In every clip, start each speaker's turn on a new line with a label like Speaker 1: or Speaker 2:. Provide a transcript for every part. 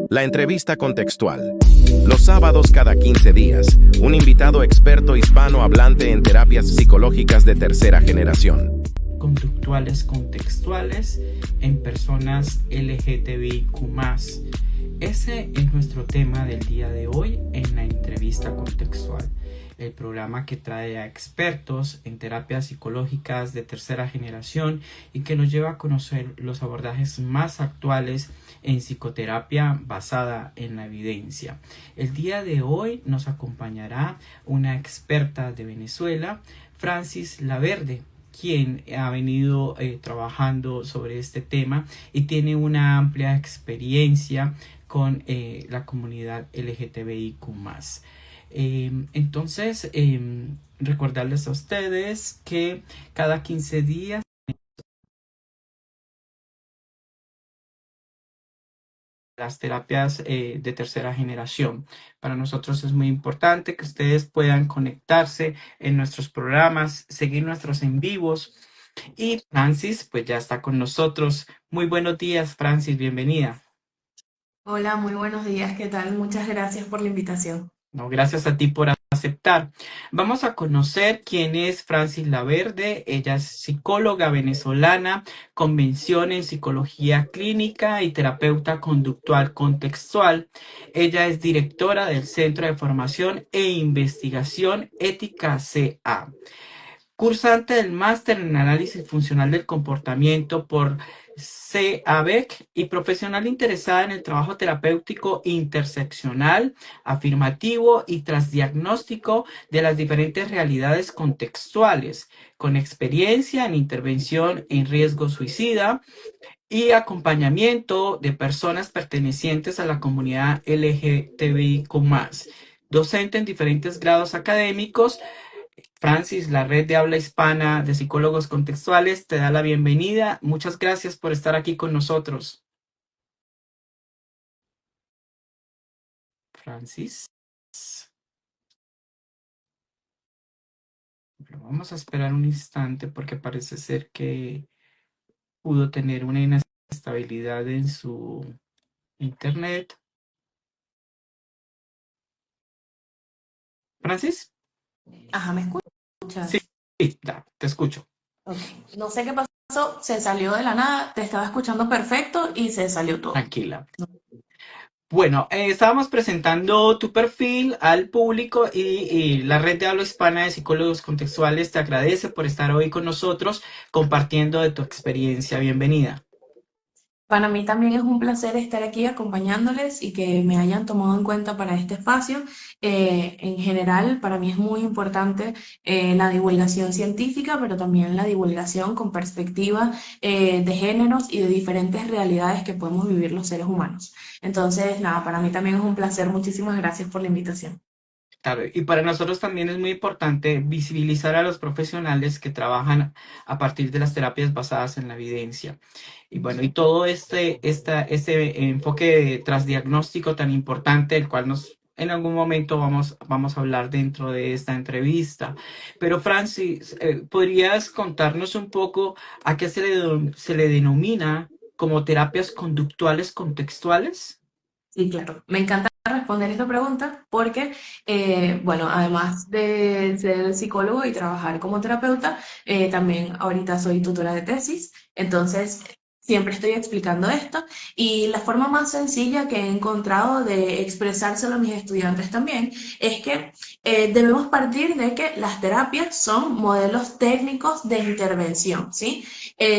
Speaker 1: La entrevista contextual. Los sábados cada 15 días, un invitado experto hispanohablante en terapias psicológicas de tercera generación.
Speaker 2: Conductuales contextuales en personas LGTBIQ+. Ese es nuestro tema del día de hoy en la entrevista contextual, el programa que trae a expertos en terapias psicológicas de tercera generación y que nos lleva a conocer los abordajes más actuales en psicoterapia basada en la evidencia. El día de hoy nos acompañará una experta de Venezuela, Francis Laverde, quien ha venido trabajando sobre este tema y tiene una amplia experiencia con la comunidad LGTBIQ+. Entonces, recordarles a ustedes que cada 15 días las terapias de tercera generación. Para nosotros es muy importante que ustedes puedan conectarse en nuestros programas, seguir nuestros en vivos. Y Francis, pues ya está con nosotros. Muy buenos días, Francis, bienvenida.
Speaker 3: Hola, muy buenos días, ¿qué tal? Muchas gracias por la invitación.
Speaker 2: No, gracias a ti por aceptar. Vamos a conocer quién es Francis Laverde. Ella es psicóloga venezolana, convención en psicología clínica y terapeuta conductual contextual. Ella es directora del Centro de Formación e Investigación Ética CA. Cursante del Máster en Análisis Funcional del Comportamiento por CABEC y profesional interesada en el trabajo terapéutico interseccional, afirmativo y transdiagnóstico de las diferentes realidades contextuales, con experiencia en intervención en riesgo suicida y acompañamiento de personas pertenecientes a la comunidad LGTBIQ+, docente en diferentes grados académicos. Francis, la red de habla hispana de psicólogos contextuales, te da la bienvenida. Muchas gracias por estar aquí con nosotros. Francis. Pero vamos a esperar un instante porque parece ser que pudo tener una inestabilidad en su internet. Francis.
Speaker 3: Ajá, ¿me escuchas?
Speaker 2: Sí, te escucho.
Speaker 3: Ok. No sé qué pasó, se salió de la nada, te estaba escuchando perfecto y se salió todo.
Speaker 2: Tranquila. Bueno, estábamos presentando tu perfil al público y la red de habla hispana de psicólogos contextuales te agradece por estar hoy con nosotros compartiendo de tu experiencia. Bienvenida.
Speaker 3: Para mí también es un placer estar aquí acompañándoles y que me hayan tomado en cuenta para este espacio. En general, para mí es muy importante la divulgación científica, pero también la divulgación con perspectiva de géneros y de diferentes realidades que podemos vivir los seres humanos. Entonces, nada, para mí también es un placer. Muchísimas gracias por la invitación.
Speaker 2: Claro, y para nosotros también es muy importante visibilizar a los profesionales que trabajan a partir de las terapias basadas en la evidencia. Y bueno, y todo este enfoque transdiagnóstico tan importante, el cual en algún momento vamos a hablar dentro de esta entrevista. Pero Francis, ¿podrías contarnos un poco a qué se le denomina como terapias conductuales contextuales?
Speaker 3: Sí, claro. Me encanta responder esta pregunta porque, bueno, además de ser psicólogo y trabajar como terapeuta, también ahorita soy tutora de tesis, entonces siempre estoy explicando esto y la forma más sencilla que he encontrado de expresárselo a mis estudiantes también es que debemos partir de que las terapias son modelos técnicos de intervención, ¿sí?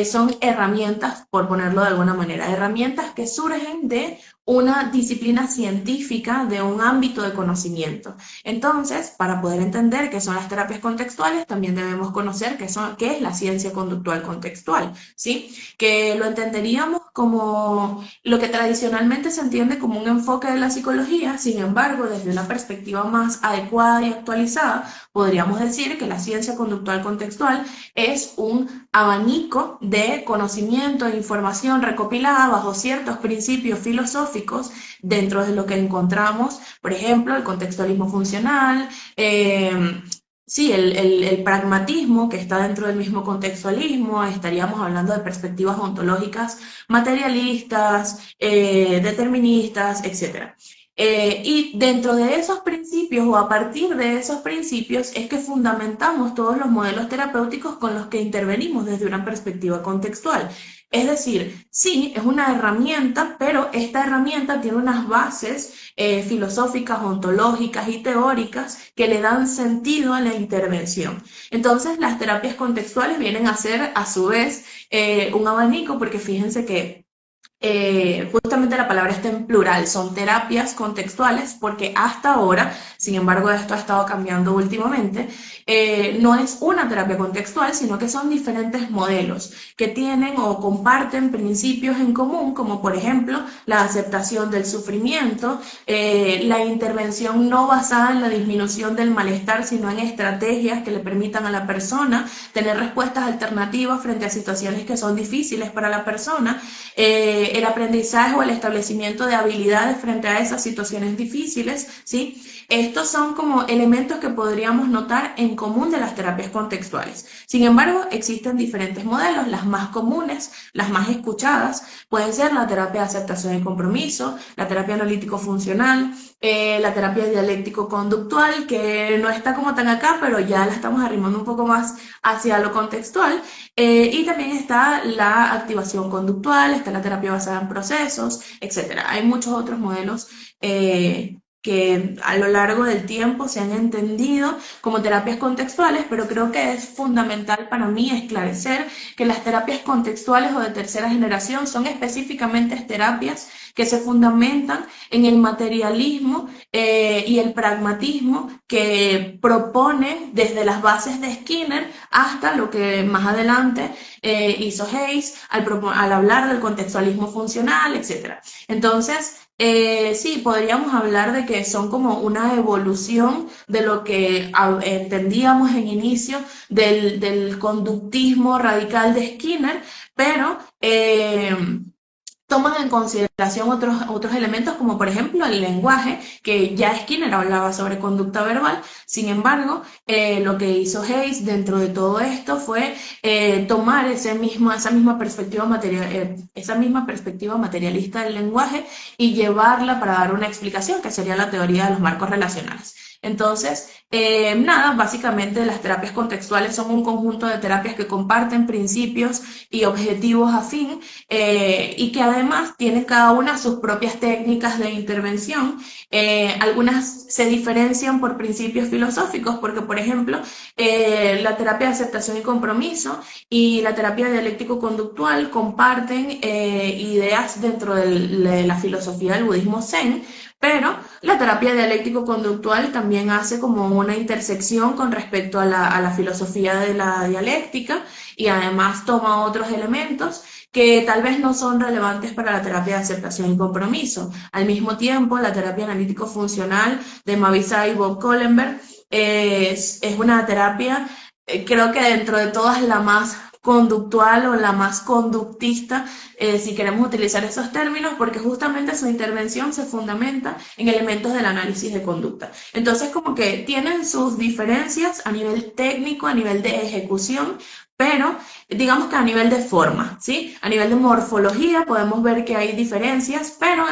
Speaker 3: Son herramientas, por ponerlo de alguna manera, herramientas que surgen de una disciplina científica de un ámbito de conocimiento. Entonces, para poder entender qué son las terapias contextuales, también debemos conocer qué es la ciencia conductual contextual, ¿sí? Que lo entenderíamos como lo que tradicionalmente se entiende como un enfoque de la psicología, sin embargo, desde una perspectiva más adecuada y actualizada, podríamos decir que la ciencia conductual contextual es un abanico de conocimiento e información recopilada bajo ciertos principios filosóficos dentro de lo que encontramos, por ejemplo, el contextualismo funcional, Sí, el pragmatismo que está dentro del mismo contextualismo, estaríamos hablando de perspectivas ontológicas materialistas, deterministas, etcétera. Y dentro de esos principios o a partir de esos principios es que fundamentamos todos los modelos terapéuticos con los que intervenimos desde una perspectiva contextual. Es decir, sí, es una herramienta, pero esta herramienta tiene unas bases filosóficas, ontológicas y teóricas que le dan sentido a la intervención. Entonces, las terapias contextuales vienen a ser, a su vez, un abanico, porque fíjense que justamente la palabra está en plural, son terapias contextuales, porque hasta ahora, sin embargo, esto ha estado cambiando últimamente, no es una terapia contextual, sino que son diferentes modelos que tienen o comparten principios en común, como por ejemplo la aceptación del sufrimiento, la intervención no basada en la disminución del malestar, sino en estrategias que le permitan a la persona tener respuestas alternativas frente a situaciones que son difíciles para la persona, el aprendizaje o el establecimiento de habilidades frente a esas situaciones difíciles, ¿sí? Estos son como elementos que podríamos notar en común de las terapias contextuales. Sin embargo, existen diferentes modelos, las más comunes, las más escuchadas, pueden ser la terapia de aceptación y compromiso, la terapia analítico-funcional, la terapia dialéctico-conductual, que no está como tan acá, pero ya la estamos arrimando un poco más hacia lo contextual, y también está la activación conductual, está la terapia basada en procesos, etcétera. Hay muchos otros modelos que a lo largo del tiempo se han entendido como terapias contextuales, pero creo que es fundamental para mí esclarecer que las terapias contextuales o de tercera generación son específicamente terapias que se fundamentan en el materialismo y el pragmatismo que propone desde las bases de Skinner hasta lo que más adelante hizo Hayes al hablar del contextualismo funcional, etc. Entonces, sí, podríamos hablar de que son como una evolución de lo que entendíamos en inicio del conductismo radical de Skinner, pero toman en consideración otros elementos como por ejemplo el lenguaje, que ya Skinner hablaba sobre conducta verbal. Sin embargo, lo que hizo Hayes dentro de todo esto fue tomar esa misma perspectiva materialista del lenguaje y llevarla para dar una explicación, que sería la teoría de los marcos relacionales. Entonces, nada, básicamente las terapias contextuales son un conjunto de terapias que comparten principios y objetivos afín, y que además tienen cada una sus propias técnicas de intervención. Algunas se diferencian por principios filosóficos, porque por ejemplo, la terapia de aceptación y compromiso y la terapia dialéctico-conductual comparten ideas dentro de la filosofía del budismo zen, pero la terapia dialéctico-conductual también hace como una intersección con respecto a la filosofía de la dialéctica, y además toma otros elementos que tal vez no son relevantes para la terapia de aceptación y compromiso. Al mismo tiempo, la terapia analítico-funcional de Mavisay y Bob Kohlenberg es una terapia, creo que dentro de todas la más conductual o la más conductista, si queremos utilizar esos términos, porque justamente su intervención se fundamenta en elementos del análisis de conducta. Entonces, como que tienen sus diferencias a nivel técnico, a nivel de ejecución, pero digamos que a nivel de forma, ¿sí? A nivel de morfología podemos ver que hay diferencias, pero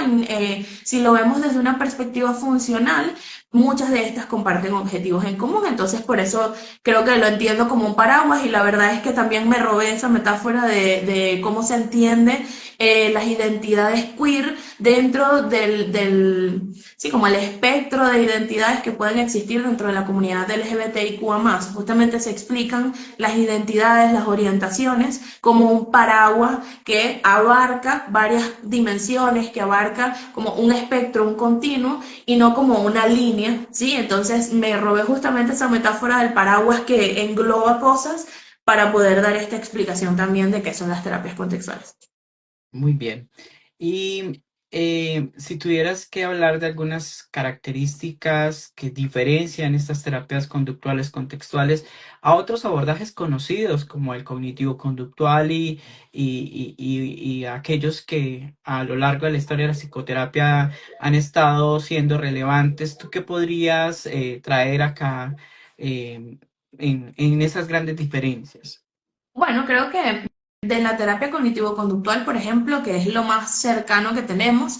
Speaker 3: si lo vemos desde una perspectiva funcional, muchas de estas comparten objetivos en común. Entonces, por eso creo que lo entiendo como un paraguas, y la verdad es que también me robé esa metáfora de cómo se entiende las identidades queer dentro sí, como el espectro de identidades que pueden existir dentro de la comunidad LGBTIQA+. Justamente se explican las identidades, las orientaciones, como un paraguas que abarca varias dimensiones, que abarca como un espectro, un continuo, y no como una línea, ¿sí? Entonces me robé justamente esa metáfora del paraguas que engloba cosas para poder dar esta explicación también de qué son las terapias contextuales.
Speaker 2: Muy bien. Y si tuvieras que hablar de algunas características que diferencian estas terapias conductuales contextuales a otros abordajes conocidos como el cognitivo-conductual y aquellos que a lo largo de la historia de la psicoterapia han estado siendo relevantes, ¿tú qué podrías traer acá eh, en esas grandes diferencias?
Speaker 3: Bueno, creo que de la terapia cognitivo-conductual, por ejemplo, que es lo más cercano que tenemos,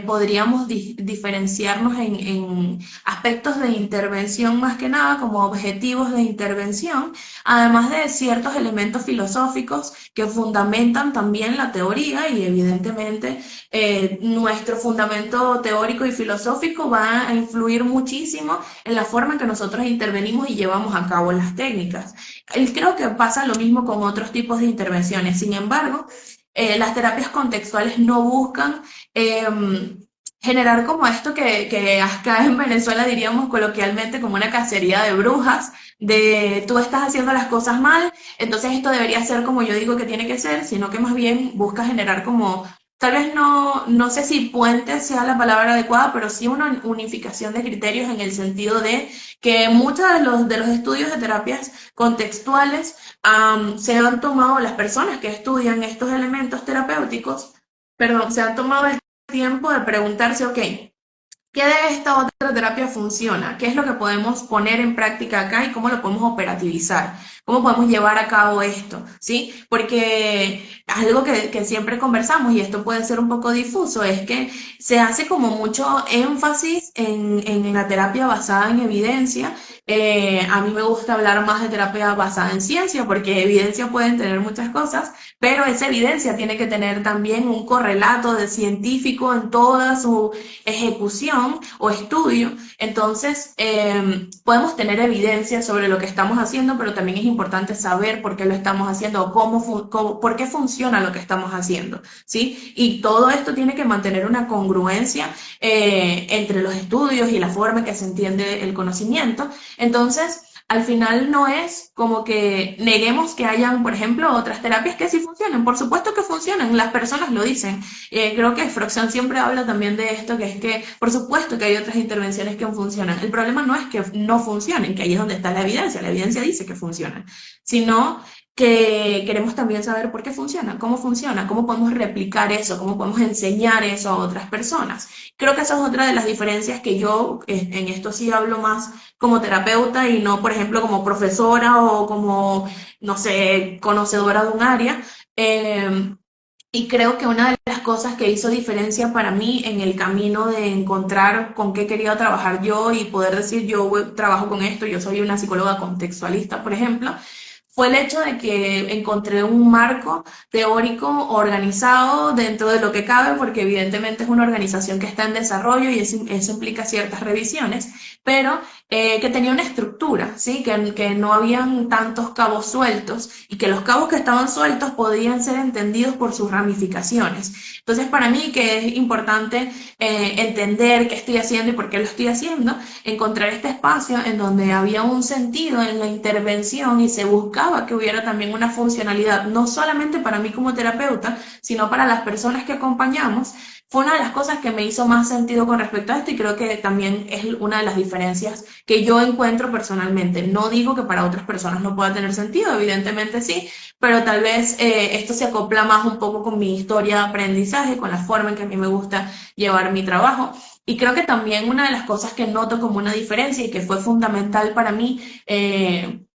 Speaker 3: podríamos diferenciarnos en aspectos de intervención más que nada, como objetivos de intervención, además de ciertos elementos filosóficos que fundamentan también la teoría y evidentemente nuestro fundamento teórico y filosófico va a influir muchísimo en la forma en que nosotros intervenimos y llevamos a cabo las técnicas. Creo que pasa lo mismo con otros tipos de intervenciones. Sin embargo, las terapias contextuales no buscan eh, generar como esto que acá en Venezuela diríamos coloquialmente como una cacería de brujas, de tú estás haciendo las cosas mal, entonces esto debería ser como yo digo que tiene que ser, sino que más bien busca generar como, tal vez no sé si puente sea la palabra adecuada, pero sí una unificación de criterios en el sentido de que muchos de los estudios de terapias contextuales se han tomado, las personas que estudian estos elementos terapéuticos, perdón, se han tomado el tiempo de preguntarse, ok, ¿qué de esta otra terapia funciona? ¿Qué es lo que podemos poner en práctica acá y cómo lo podemos operativizar? ¿Cómo podemos llevar a cabo esto? ¿Sí? Porque algo que siempre conversamos, y esto puede ser un poco difuso, es que se hace como mucho énfasis en la terapia basada en evidencia. A mí me gusta hablar más de terapia basada en ciencia, porque evidencia pueden tener muchas cosas, pero esa evidencia tiene que tener también un correlato de científico en toda su ejecución o estudio. Entonces, podemos tener evidencia sobre lo que estamos haciendo, pero también es importante saber por qué lo estamos haciendo o por qué funciona lo que estamos haciendo, ¿sí? Y todo esto tiene que mantener una congruencia entre los estudios y la forma en que se entiende el conocimiento. Entonces, al final no es como que neguemos que hayan, por ejemplo, otras terapias que sí funcionan. Por supuesto que funcionan, las personas lo dicen. Creo que Froxan siempre habla también de esto, que es que por supuesto que hay otras intervenciones que funcionan. El problema no es que no funcionen, que ahí es donde está la evidencia dice que funcionan, sino que queremos también saber por qué funciona, cómo podemos replicar eso, cómo podemos enseñar eso a otras personas. Creo que esa es otra de las diferencias que yo en esto sí hablo más como terapeuta y no, por ejemplo, como profesora o como, no sé, conocedora de un área. Y creo que una de las cosas que hizo diferencia para mí en el camino de encontrar con qué quería trabajar yo y poder decir yo trabajo con esto, yo soy una psicóloga contextualista, por ejemplo, fue el hecho de que encontré un marco teórico organizado dentro de lo que cabe, porque evidentemente es una organización que está en desarrollo y eso implica ciertas revisiones, pero que tenía una estructura, ¿sí? Que no habían tantos cabos sueltos y que los cabos que estaban sueltos podían ser entendidos por sus ramificaciones. Entonces, para mí que es importante entender qué estoy haciendo y por qué lo estoy haciendo, encontrar este espacio en donde había un sentido en la intervención y se buscaba que hubiera también una funcionalidad, no solamente para mí como terapeuta, sino para las personas que acompañamos, fue una de las cosas que me hizo más sentido con respecto a esto y creo que también es una de las diferencias que yo encuentro personalmente. No digo que para otras personas no pueda tener sentido, evidentemente sí, pero tal vez esto se acopla más un poco con mi historia de aprendizaje, con la forma en que a mí me gusta llevar mi trabajo. Y creo que también una de las cosas que noto como una diferencia y que fue fundamental para mí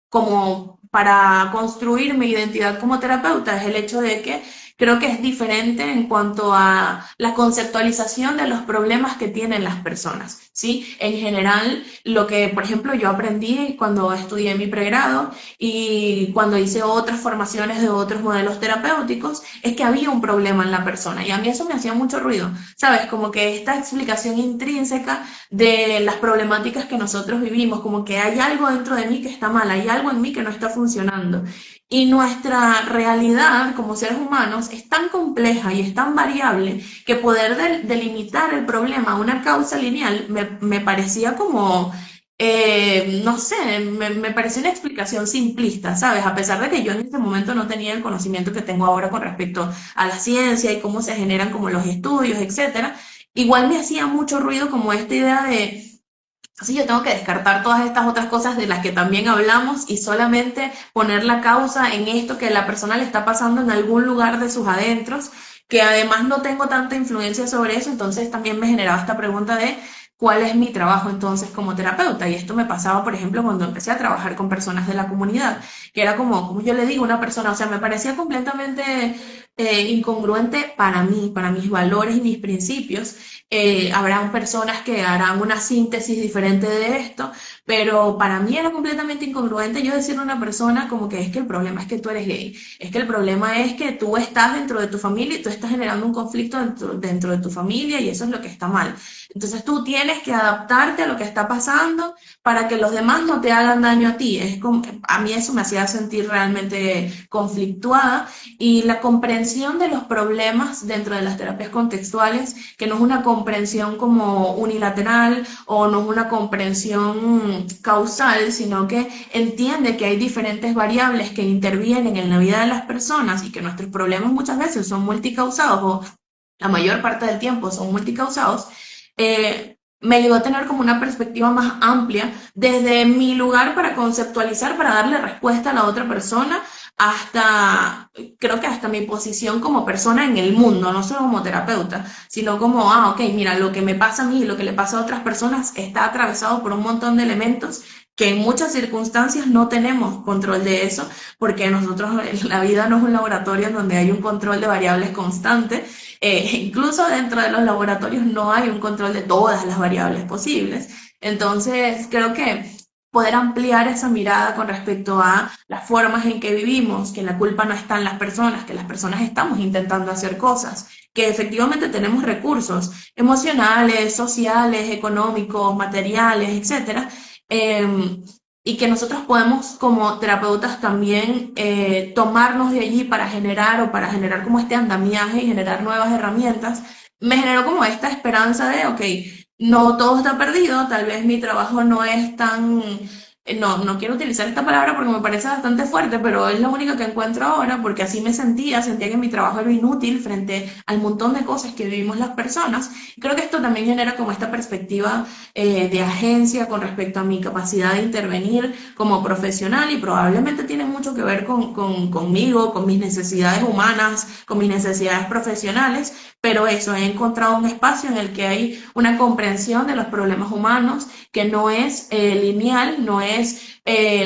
Speaker 3: como para construir mi identidad como terapeuta es el hecho de que creo que es diferente en cuanto a la conceptualización de los problemas que tienen las personas, ¿sí? En general, lo que, por ejemplo, yo aprendí cuando estudié mi pregrado y cuando hice otras formaciones de otros modelos terapéuticos, es que había un problema en la persona y a mí eso me hacía mucho ruido, ¿sabes? Como que esta explicación intrínseca de las problemáticas que nosotros vivimos, como que hay algo dentro de mí que está mal, hay algo en mí que no está funcionando. Y nuestra realidad como seres humanos es tan compleja y es tan variable que poder delimitar el problema a una causa lineal me parecía como, no sé, me parecía una explicación simplista, ¿sabes? A pesar de que yo en ese momento no tenía el conocimiento que tengo ahora con respecto a la ciencia y cómo se generan como los estudios, etcétera, igual me hacía mucho ruido como esta idea de entonces yo tengo que descartar todas estas otras cosas de las que también hablamos y solamente poner la causa en esto que la persona le está pasando en algún lugar de sus adentros, que además no tengo tanta influencia sobre eso, entonces también me generaba esta pregunta de cuál es mi trabajo entonces como terapeuta. Y esto me pasaba, por ejemplo, cuando empecé a trabajar con personas de la comunidad, que era como yo le digo a una persona, o sea, me parecía completamente incongruente para mí, para mis valores y mis principios. Habrán personas que harán una síntesis diferente de esto, pero para mí era completamente incongruente yo decirle a una persona como que es que el problema es que tú eres gay, es que el problema es que tú estás dentro de tu familia y tú estás generando un conflicto dentro de tu familia y eso es lo que está mal. Entonces tú tienes que adaptarte a lo que está pasando para que los demás no te hagan daño a ti. Es como, a mí eso me hacía sentir realmente conflictuada y la comprensión de los problemas dentro de las terapias contextuales, que no es una comprensión como unilateral o no es una comprensión causal, sino que entiende que hay diferentes variables que intervienen en la vida de las personas y que nuestros problemas muchas veces son multicausados o la mayor parte del tiempo son multicausados, me ayudó a tener como una perspectiva más amplia desde mi lugar para conceptualizar, para darle respuesta a la otra persona, hasta, creo que hasta mi posición como persona en el mundo, no solo como terapeuta, sino como, ok, mira, lo que me pasa a mí y lo que le pasa a otras personas está atravesado por un montón de elementos que en muchas circunstancias no tenemos control de eso, porque nosotros, la vida no es un laboratorio en donde hay un control de variables constante, incluso dentro de los laboratorios no hay un control de todas las variables posibles. Entonces, creo que poder ampliar esa mirada con respecto a las formas en que vivimos, que la culpa no está en las personas, que las personas estamos intentando hacer cosas, que efectivamente tenemos recursos emocionales, sociales, económicos, materiales, etcétera, y que nosotros podemos como terapeutas también tomarnos de allí para generar como este andamiaje y generar nuevas herramientas, me generó como esta esperanza de, ok, no todo está perdido, tal vez mi trabajo no es tan, no quiero utilizar esta palabra porque me parece bastante fuerte, pero es la única que encuentro ahora porque así me sentía que mi trabajo era inútil frente al montón de cosas que vivimos las personas. Y creo que esto también genera como esta perspectiva de agencia con respecto a mi capacidad de intervenir como profesional y probablemente tiene mucho que ver conmigo, con mis necesidades humanas, con mis necesidades profesionales, pero eso, he encontrado un espacio en el que hay una comprensión de los problemas humanos que no es lineal, no es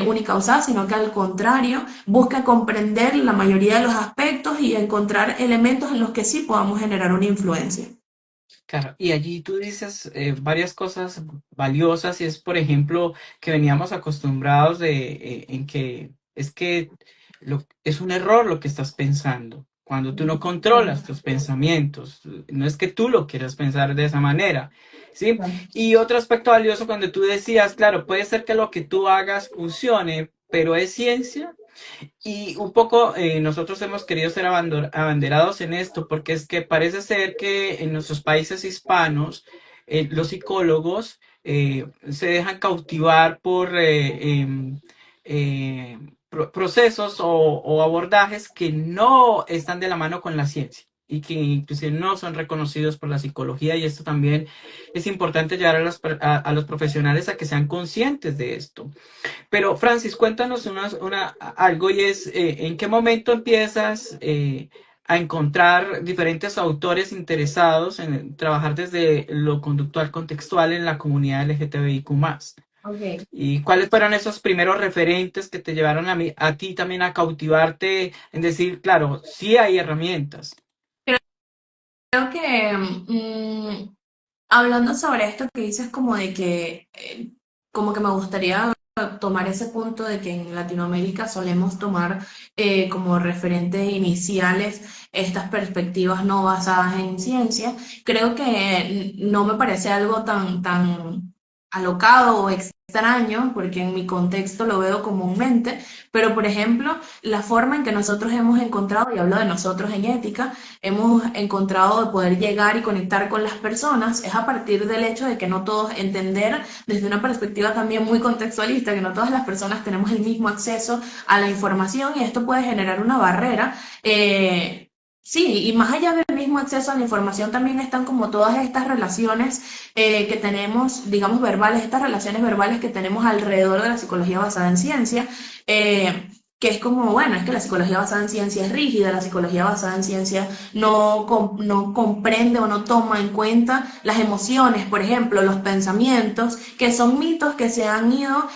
Speaker 3: unicausal, sino que al contrario busca comprender la mayoría de los aspectos y encontrar elementos en los que sí podamos generar una influencia.
Speaker 2: Claro, y allí tú dices varias cosas valiosas y es, por ejemplo, que veníamos acostumbrados en que es que es un error lo que estás pensando. Cuando tú no controlas tus pensamientos, no es que tú lo quieras pensar de esa manera, ¿sí? Y otro aspecto valioso cuando tú decías, claro, puede ser que lo que tú hagas funcione, pero es ciencia. Y un poco nosotros hemos querido ser abanderados en esto, porque es que parece ser que en nuestros países hispanos los psicólogos se dejan cautivar por procesos o abordajes que no están de la mano con la ciencia y que inclusive no son reconocidos por la psicología, y esto también es importante llevar a los profesionales a que sean conscientes de esto. Pero Francis, cuéntanos algo, y es ¿en qué momento empiezas a encontrar diferentes autores interesados en trabajar desde lo conductual contextual en la comunidad LGTBIQ+?
Speaker 3: Okay.
Speaker 2: ¿Y cuáles fueron esos primeros referentes que te llevaron a ti también a cautivarte en decir, claro, sí hay herramientas?
Speaker 3: Creo que hablando sobre esto que dices como de que como que me gustaría tomar ese punto de que en Latinoamérica solemos tomar como referentes iniciales estas perspectivas no basadas en ciencia. Creo que no me parece algo tan alocado o extraño, porque en mi contexto lo veo comúnmente, pero por ejemplo, la forma en que nosotros hemos encontrado, y hablo de nosotros en ética, hemos encontrado de poder llegar y conectar con las personas es a partir del hecho de que no todos entender desde una perspectiva también muy contextualista, que no todas las personas tenemos el mismo acceso a la información y esto puede generar una barrera. Sí, y más allá del mismo acceso a la información también están como todas estas relaciones que tenemos, digamos, verbales, estas relaciones verbales que tenemos alrededor de la psicología basada en ciencia. que es como, bueno, es que la psicología basada en ciencia es rígida, la psicología basada en ciencia no comprende o no toma en cuenta las emociones, por ejemplo, los pensamientos, que son mitos que se han ido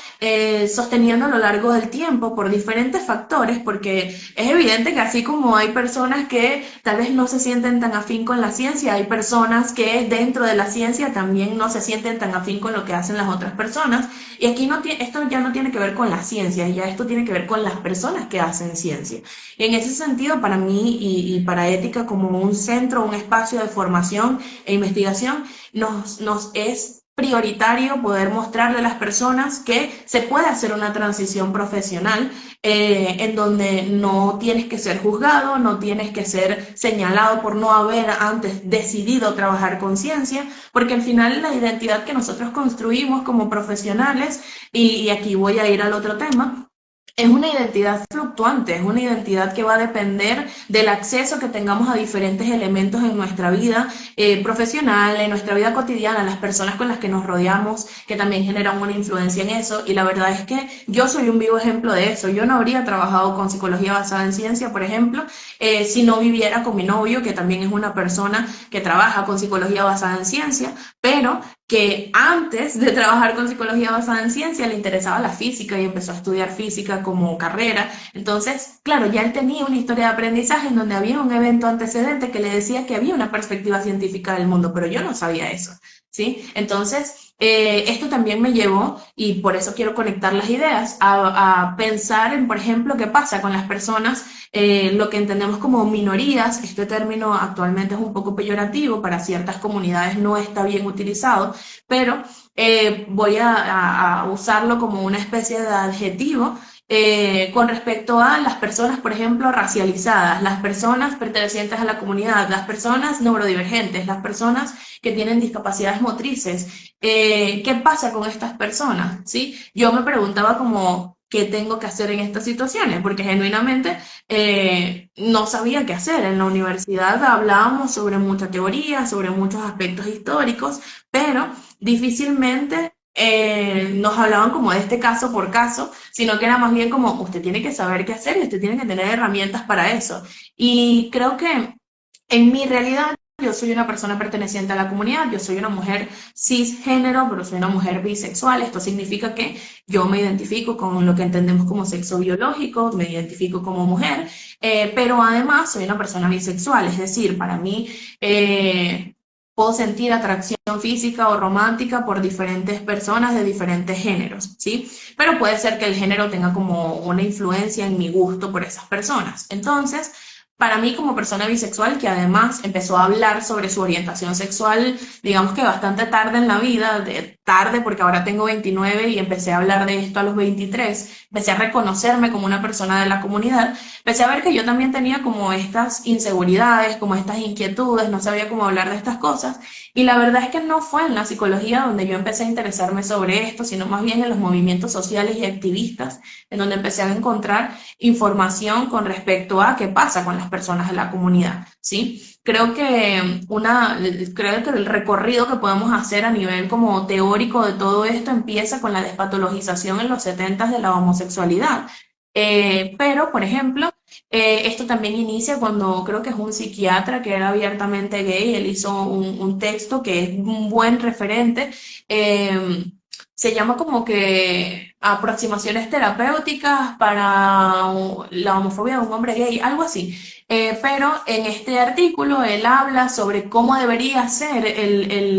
Speaker 3: sosteniendo a lo largo del tiempo por diferentes factores, porque es evidente que así como hay personas que tal vez no se sienten tan afín con la ciencia, hay personas que dentro de la ciencia también no se sienten tan afín con lo que hacen las otras personas. Y aquí esto ya no tiene que ver con la ciencia, ya esto tiene que ver con las personas que hacen ciencia. Y en ese sentido, para mí y para Ética como un centro, un espacio de formación e investigación, nos es prioritario poder mostrarle a las personas que se puede hacer una transición profesional en donde no tienes que ser juzgado, no tienes que ser señalado por no haber antes decidido trabajar con ciencia, porque al final la identidad que nosotros construimos como profesionales, y aquí voy a ir al otro tema, es una identidad fluctuante, es una identidad que va a depender del acceso que tengamos a diferentes elementos en nuestra vida profesional, en nuestra vida cotidiana, las personas con las que nos rodeamos, que también generan una influencia en eso. Y la verdad es que yo soy un vivo ejemplo de eso. Yo no habría trabajado con psicología basada en ciencia, por ejemplo, si no viviera con mi novio, que también es una persona que trabaja con psicología basada en ciencia, pero que antes de trabajar con psicología basada en ciencia le interesaba la física y empezó a estudiar física como carrera. Entonces, claro, ya él tenía una historia de aprendizaje en donde había un evento antecedente que le decía que había una perspectiva científica del mundo, pero yo no sabía eso, ¿sí? Entonces, esto también me llevó, y por eso quiero conectar las ideas, a pensar en, por ejemplo, qué pasa con las personas, lo que entendemos como minorías. Este término actualmente es un poco peyorativo, para ciertas comunidades no está bien utilizado, pero voy a usarlo como una especie de adjetivo con respecto a las personas, por ejemplo, racializadas, las personas pertenecientes a la comunidad, las personas neurodivergentes, las personas que tienen discapacidades motrices. ¿Qué pasa con estas personas? ¿Sí? Yo me preguntaba como, ¿qué tengo que hacer en estas situaciones? Porque genuinamente no sabía qué hacer. En la universidad hablábamos sobre mucha teoría, sobre muchos aspectos históricos, pero difícilmente nos hablaban como de este caso por caso, sino que era más bien como, usted tiene que saber qué hacer y usted tiene que tener herramientas para eso. Y creo que en mi realidad, yo soy una persona perteneciente a la comunidad, yo soy una mujer cisgénero, pero soy una mujer bisexual. Esto significa que yo me identifico con lo que entendemos como sexo biológico, me identifico como mujer, pero además soy una persona bisexual, es decir, para mí puedo sentir atracción física o romántica por diferentes personas de diferentes géneros, ¿sí? Pero puede ser que el género tenga como una influencia en mi gusto por esas personas. Entonces, para mí como persona bisexual, que además empezó a hablar sobre su orientación sexual, digamos que bastante tarde en la vida, tarde porque ahora tengo 29 y empecé a hablar de esto a los 23, empecé a reconocerme como una persona de la comunidad, empecé a ver que yo también tenía como estas inseguridades, como estas inquietudes, no sabía cómo hablar de estas cosas, y la verdad es que no fue en la psicología donde yo empecé a interesarme sobre esto, sino más bien en los movimientos sociales y activistas, en donde empecé a encontrar información con respecto a qué pasa con las personas de la comunidad, ¿sí? Creo que el recorrido que podemos hacer a nivel como teórico de todo esto empieza con la despatologización en los 70 de la homosexualidad. Pero, por ejemplo, esto también inicia cuando creo que es un psiquiatra que era abiertamente gay. Él hizo un texto que es un buen referente. Se llama como que aproximaciones terapéuticas para la homofobia de un hombre gay, algo así. Pero en este artículo él habla sobre cómo debería ser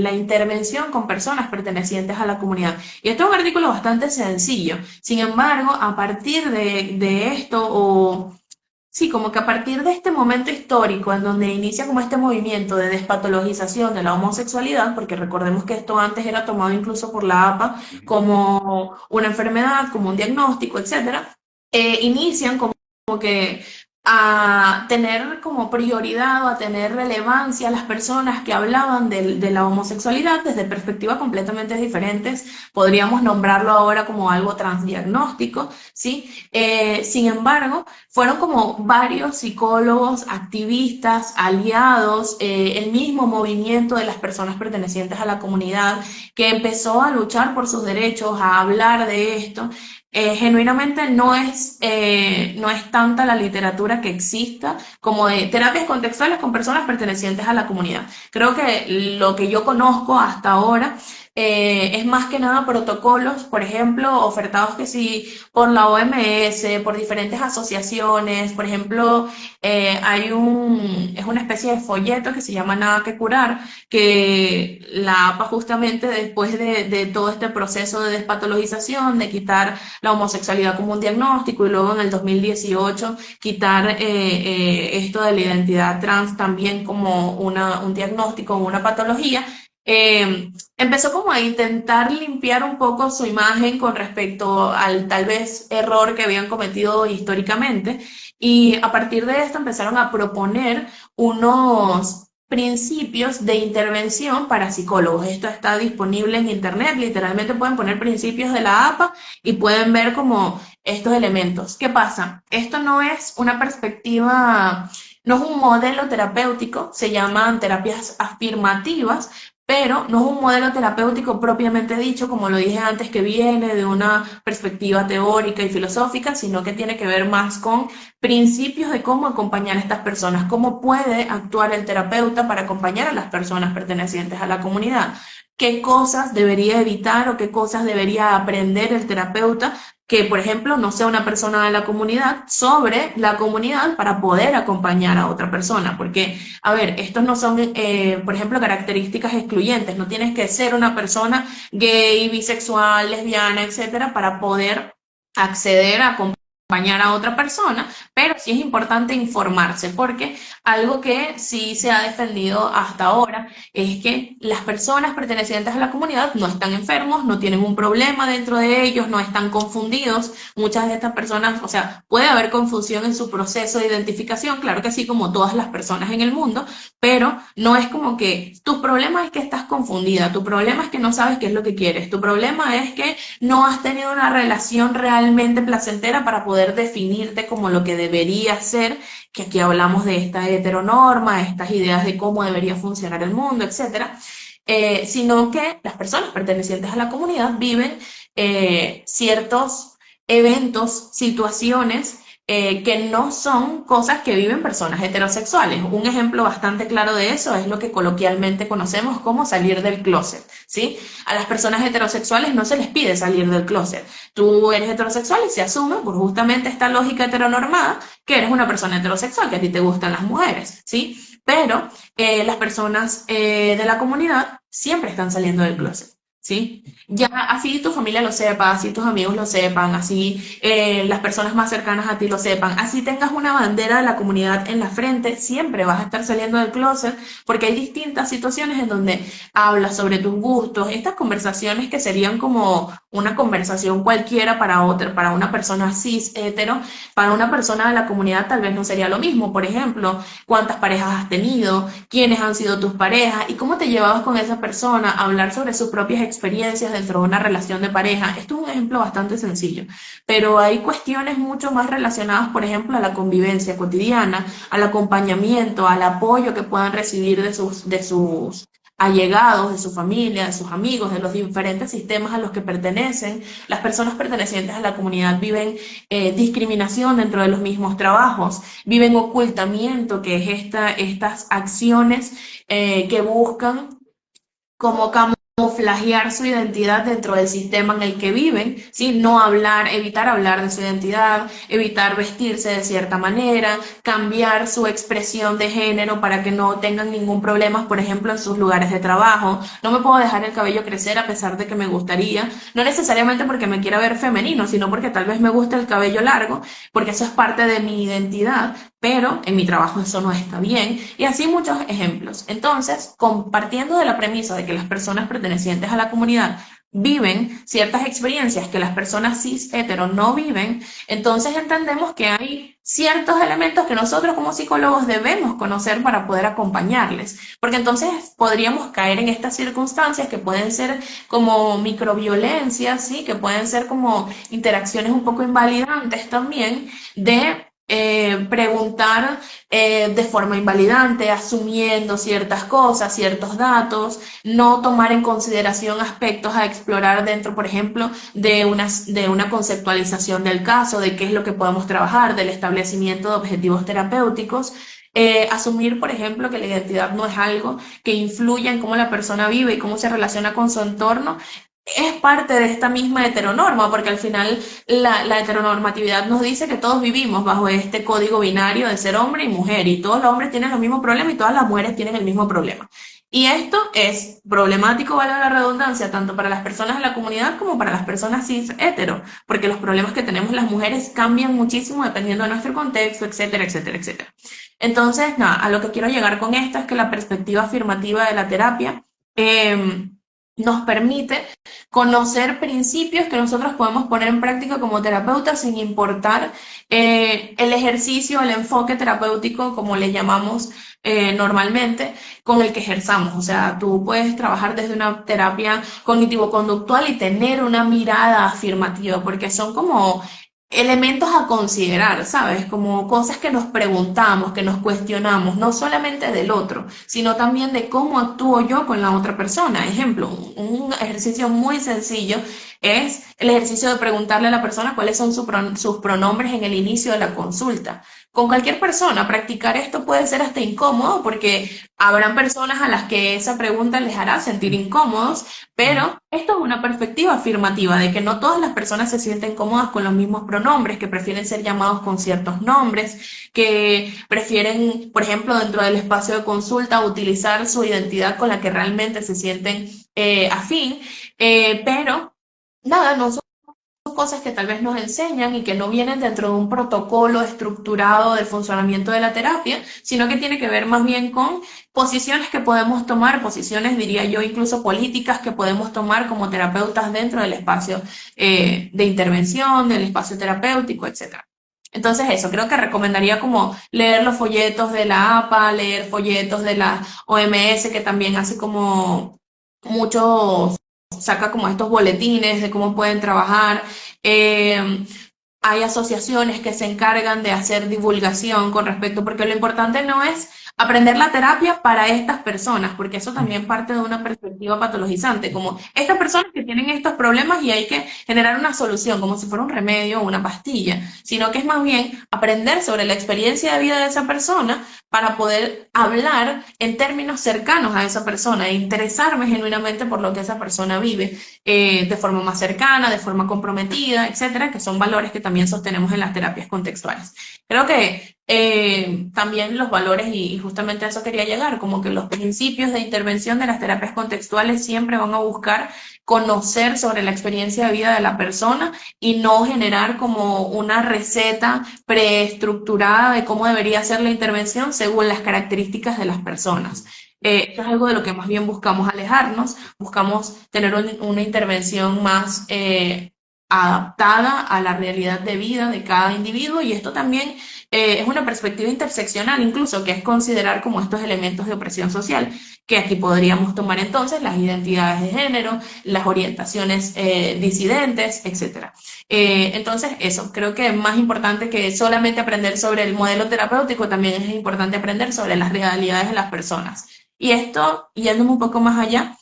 Speaker 3: la intervención con personas pertenecientes a la comunidad. Y este es un artículo bastante sencillo. Sin embargo, a partir de esto, o sí, como que a partir de este momento histórico en donde inicia como este movimiento de despatologización de la homosexualidad, porque recordemos que esto antes era tomado incluso por la APA como una enfermedad, como un diagnóstico, etcétera, inician como que a tener como prioridad o a tener relevancia las personas que hablaban de la homosexualidad desde perspectivas completamente diferentes. Podríamos nombrarlo ahora como algo transdiagnóstico, ¿sí? Sin embargo, fueron como varios psicólogos, activistas, aliados, el mismo movimiento de las personas pertenecientes a la comunidad que empezó a luchar por sus derechos, a hablar de esto, Genuinamente no es tanta la literatura que exista como de terapias contextuales con personas pertenecientes a la comunidad. Creo que lo que yo conozco hasta ahora es más que nada protocolos, por ejemplo, ofertados que sí por la OMS, por diferentes asociaciones. Por ejemplo, es una especie de folleto que se llama Nada que Curar, que la APA justamente después de todo este proceso de despatologización, de quitar la homosexualidad como un diagnóstico y luego en el 2018 quitar esto de la identidad trans también como un diagnóstico, una patología. Empezó como a intentar limpiar un poco su imagen con respecto al tal vez error que habían cometido históricamente, y a partir de esto empezaron a proponer unos principios de intervención para psicólogos. Esto está disponible en internet, literalmente pueden poner principios de la APA y pueden ver como estos elementos. ¿Qué pasa? Esto no es una perspectiva, no es un modelo terapéutico, se llaman terapias afirmativas, pero no es un modelo terapéutico propiamente dicho, como lo dije antes, que viene de una perspectiva teórica y filosófica, sino que tiene que ver más con principios de cómo acompañar a estas personas, cómo puede actuar el terapeuta para acompañar a las personas pertenecientes a la comunidad, qué cosas debería evitar o qué cosas debería aprender el terapeuta que, por ejemplo, no sea una persona de la comunidad sobre la comunidad para poder acompañar a otra persona. Porque, a ver, estos no son, por ejemplo, características excluyentes. No tienes que ser una persona gay, bisexual, lesbiana, etcétera, para poder acceder a acompañar a otra persona, pero sí es importante informarse, porque algo que sí se ha defendido hasta ahora es que las personas pertenecientes a la comunidad no están enfermos, no tienen un problema dentro de ellos, no están confundidos. Muchas de estas personas, o sea, puede haber confusión en su proceso de identificación, claro que sí, como todas las personas en el mundo, pero no es como que tu problema es que estás confundida, tu problema es que no sabes qué es lo que quieres, tu problema es que no has tenido una relación realmente placentera para poder definirte como lo que debería ser, que aquí hablamos de esta heteronorma, estas ideas de cómo debería funcionar el mundo, etcétera, sino que las personas pertenecientes a la comunidad viven ciertos eventos, situaciones que no son cosas que viven personas heterosexuales. Un ejemplo bastante claro de eso es lo que coloquialmente conocemos como salir del closet, ¿sí? A las personas heterosexuales no se les pide salir del closet. Tú eres heterosexual y se asume por justamente esta lógica heteronormada que eres una persona heterosexual, que a ti te gustan las mujeres, ¿sí? Pero las personas de la comunidad siempre están saliendo del closet. ¿Sí? Ya así tu familia lo sepa, así tus amigos lo sepan, así las personas más cercanas a ti lo sepan, así tengas una bandera de la comunidad en la frente, siempre vas a estar saliendo del closet, porque hay distintas situaciones en donde hablas sobre tus gustos, estas conversaciones que serían como una conversación cualquiera para otra, para una persona cis hetero, para una persona de la comunidad tal vez no sería lo mismo. Por ejemplo, cuántas parejas has tenido, quiénes han sido tus parejas y cómo te llevabas con esa persona, hablar sobre sus propias experiencias dentro de una relación de pareja. Esto es un ejemplo bastante sencillo, pero hay cuestiones mucho más relacionadas, por ejemplo, a la convivencia cotidiana, al acompañamiento, al apoyo que puedan recibir de sus allegados, de su familia, de sus amigos, de los diferentes sistemas a los que pertenecen. Las personas pertenecientes a la comunidad viven discriminación dentro de los mismos trabajos, viven ocultamiento, que es estas acciones que buscan como camuflajear su identidad dentro del sistema en el que viven, ¿sí? No hablar, evitar hablar de su identidad, evitar vestirse de cierta manera, cambiar su expresión de género para que no tengan ningún problema, por ejemplo, en sus lugares de trabajo. No me puedo dejar el cabello crecer a pesar de que me gustaría, no necesariamente porque me quiera ver femenino, sino porque tal vez me gusta el cabello largo, porque eso es parte de mi identidad, pero en mi trabajo eso no está bien, y así muchos ejemplos. Entonces, compartiendo de la premisa de que las personas pertenecientes a la comunidad viven ciertas experiencias que las personas cis hetero no viven, entonces entendemos que hay ciertos elementos que nosotros como psicólogos debemos conocer para poder acompañarles, porque entonces podríamos caer en estas circunstancias que pueden ser como microviolencias, ¿sí? Que pueden ser como interacciones un poco invalidantes también de preguntar de forma invalidante, asumiendo ciertas cosas, ciertos datos, no tomar en consideración aspectos a explorar dentro, por ejemplo, de una conceptualización del caso, de qué es lo que podemos trabajar, del establecimiento de objetivos terapéuticos. Asumir, por ejemplo, que la identidad no es algo que influya en cómo la persona vive y cómo se relaciona con su entorno, es parte de esta misma heteronorma, porque al final la heteronormatividad nos dice que todos vivimos bajo este código binario de ser hombre y mujer, y todos los hombres tienen los mismos problemas y todas las mujeres tienen el mismo problema. Y esto es problemático, vale la redundancia, tanto para las personas de la comunidad como para las personas cis hetero, porque los problemas que tenemos las mujeres cambian muchísimo dependiendo de nuestro contexto, etcétera, etcétera, etcétera. Entonces, nada, a lo que quiero llegar con esto es que la perspectiva afirmativa de la terapia nos permite conocer principios que nosotros podemos poner en práctica como terapeutas sin importar el ejercicio, el enfoque terapéutico, como le llamamos normalmente, con el que ejerzamos. O sea, tú puedes trabajar desde una terapia cognitivo-conductual y tener una mirada afirmativa, porque son como elementos a considerar, ¿sabes? Como cosas que nos preguntamos, que nos cuestionamos, no solamente del otro, sino también de cómo actúo yo con la otra persona. Ejemplo, un ejercicio muy sencillo es el ejercicio de preguntarle a la persona cuáles son sus pronombres en el inicio de la consulta. Con cualquier persona, practicar esto puede ser hasta incómodo porque habrán personas a las que esa pregunta les hará sentir incómodos, pero esto es una perspectiva afirmativa de que no todas las personas se sienten cómodas con los mismos pronombres, que prefieren ser llamados con ciertos nombres, que prefieren, por ejemplo, dentro del espacio de consulta, utilizar su identidad con la que realmente se sienten afín, pero nada, no son cosas que tal vez nos enseñan y que no vienen dentro de un protocolo estructurado del funcionamiento de la terapia, sino que tiene que ver más bien con posiciones que podemos tomar, posiciones, diría yo, incluso políticas que podemos tomar como terapeutas dentro del espacio de intervención, del espacio terapéutico, etcétera. Entonces eso, creo que recomendaría como leer los folletos de la APA, leer folletos de la OMS, que también hace como muchos, saca como estos boletines de cómo pueden trabajar. Hay asociaciones que se encargan de hacer divulgación con respecto, porque lo importante no es aprender la terapia para estas personas, porque eso también parte de una perspectiva patologizante, como estas personas que tienen estos problemas y hay que generar una solución, como si fuera un remedio o una pastilla, sino que es más bien aprender sobre la experiencia de vida de esa persona para poder hablar en términos cercanos a esa persona e interesarme genuinamente por lo que esa persona vive de forma más cercana, de forma comprometida, etcétera, que son valores que también sostenemos en las terapias contextuales. Creo que también los valores, y justamente a eso quería llegar, como que los principios de intervención de las terapias contextuales siempre van a buscar conocer sobre la experiencia de vida de la persona y no generar como una receta preestructurada de cómo debería ser la intervención según las características de las personas. Esto es algo de lo que más bien buscamos alejarnos, buscamos tener una intervención más adaptada a la realidad de vida de cada individuo, y esto también es una perspectiva interseccional incluso, que es considerar como estos elementos de opresión social, que aquí podríamos tomar entonces las identidades de género, las orientaciones disidentes, etcétera. Entonces eso, creo que más importante que solamente aprender sobre el modelo terapéutico, también es importante aprender sobre las realidades de las personas. Y esto, yéndome un poco más allá,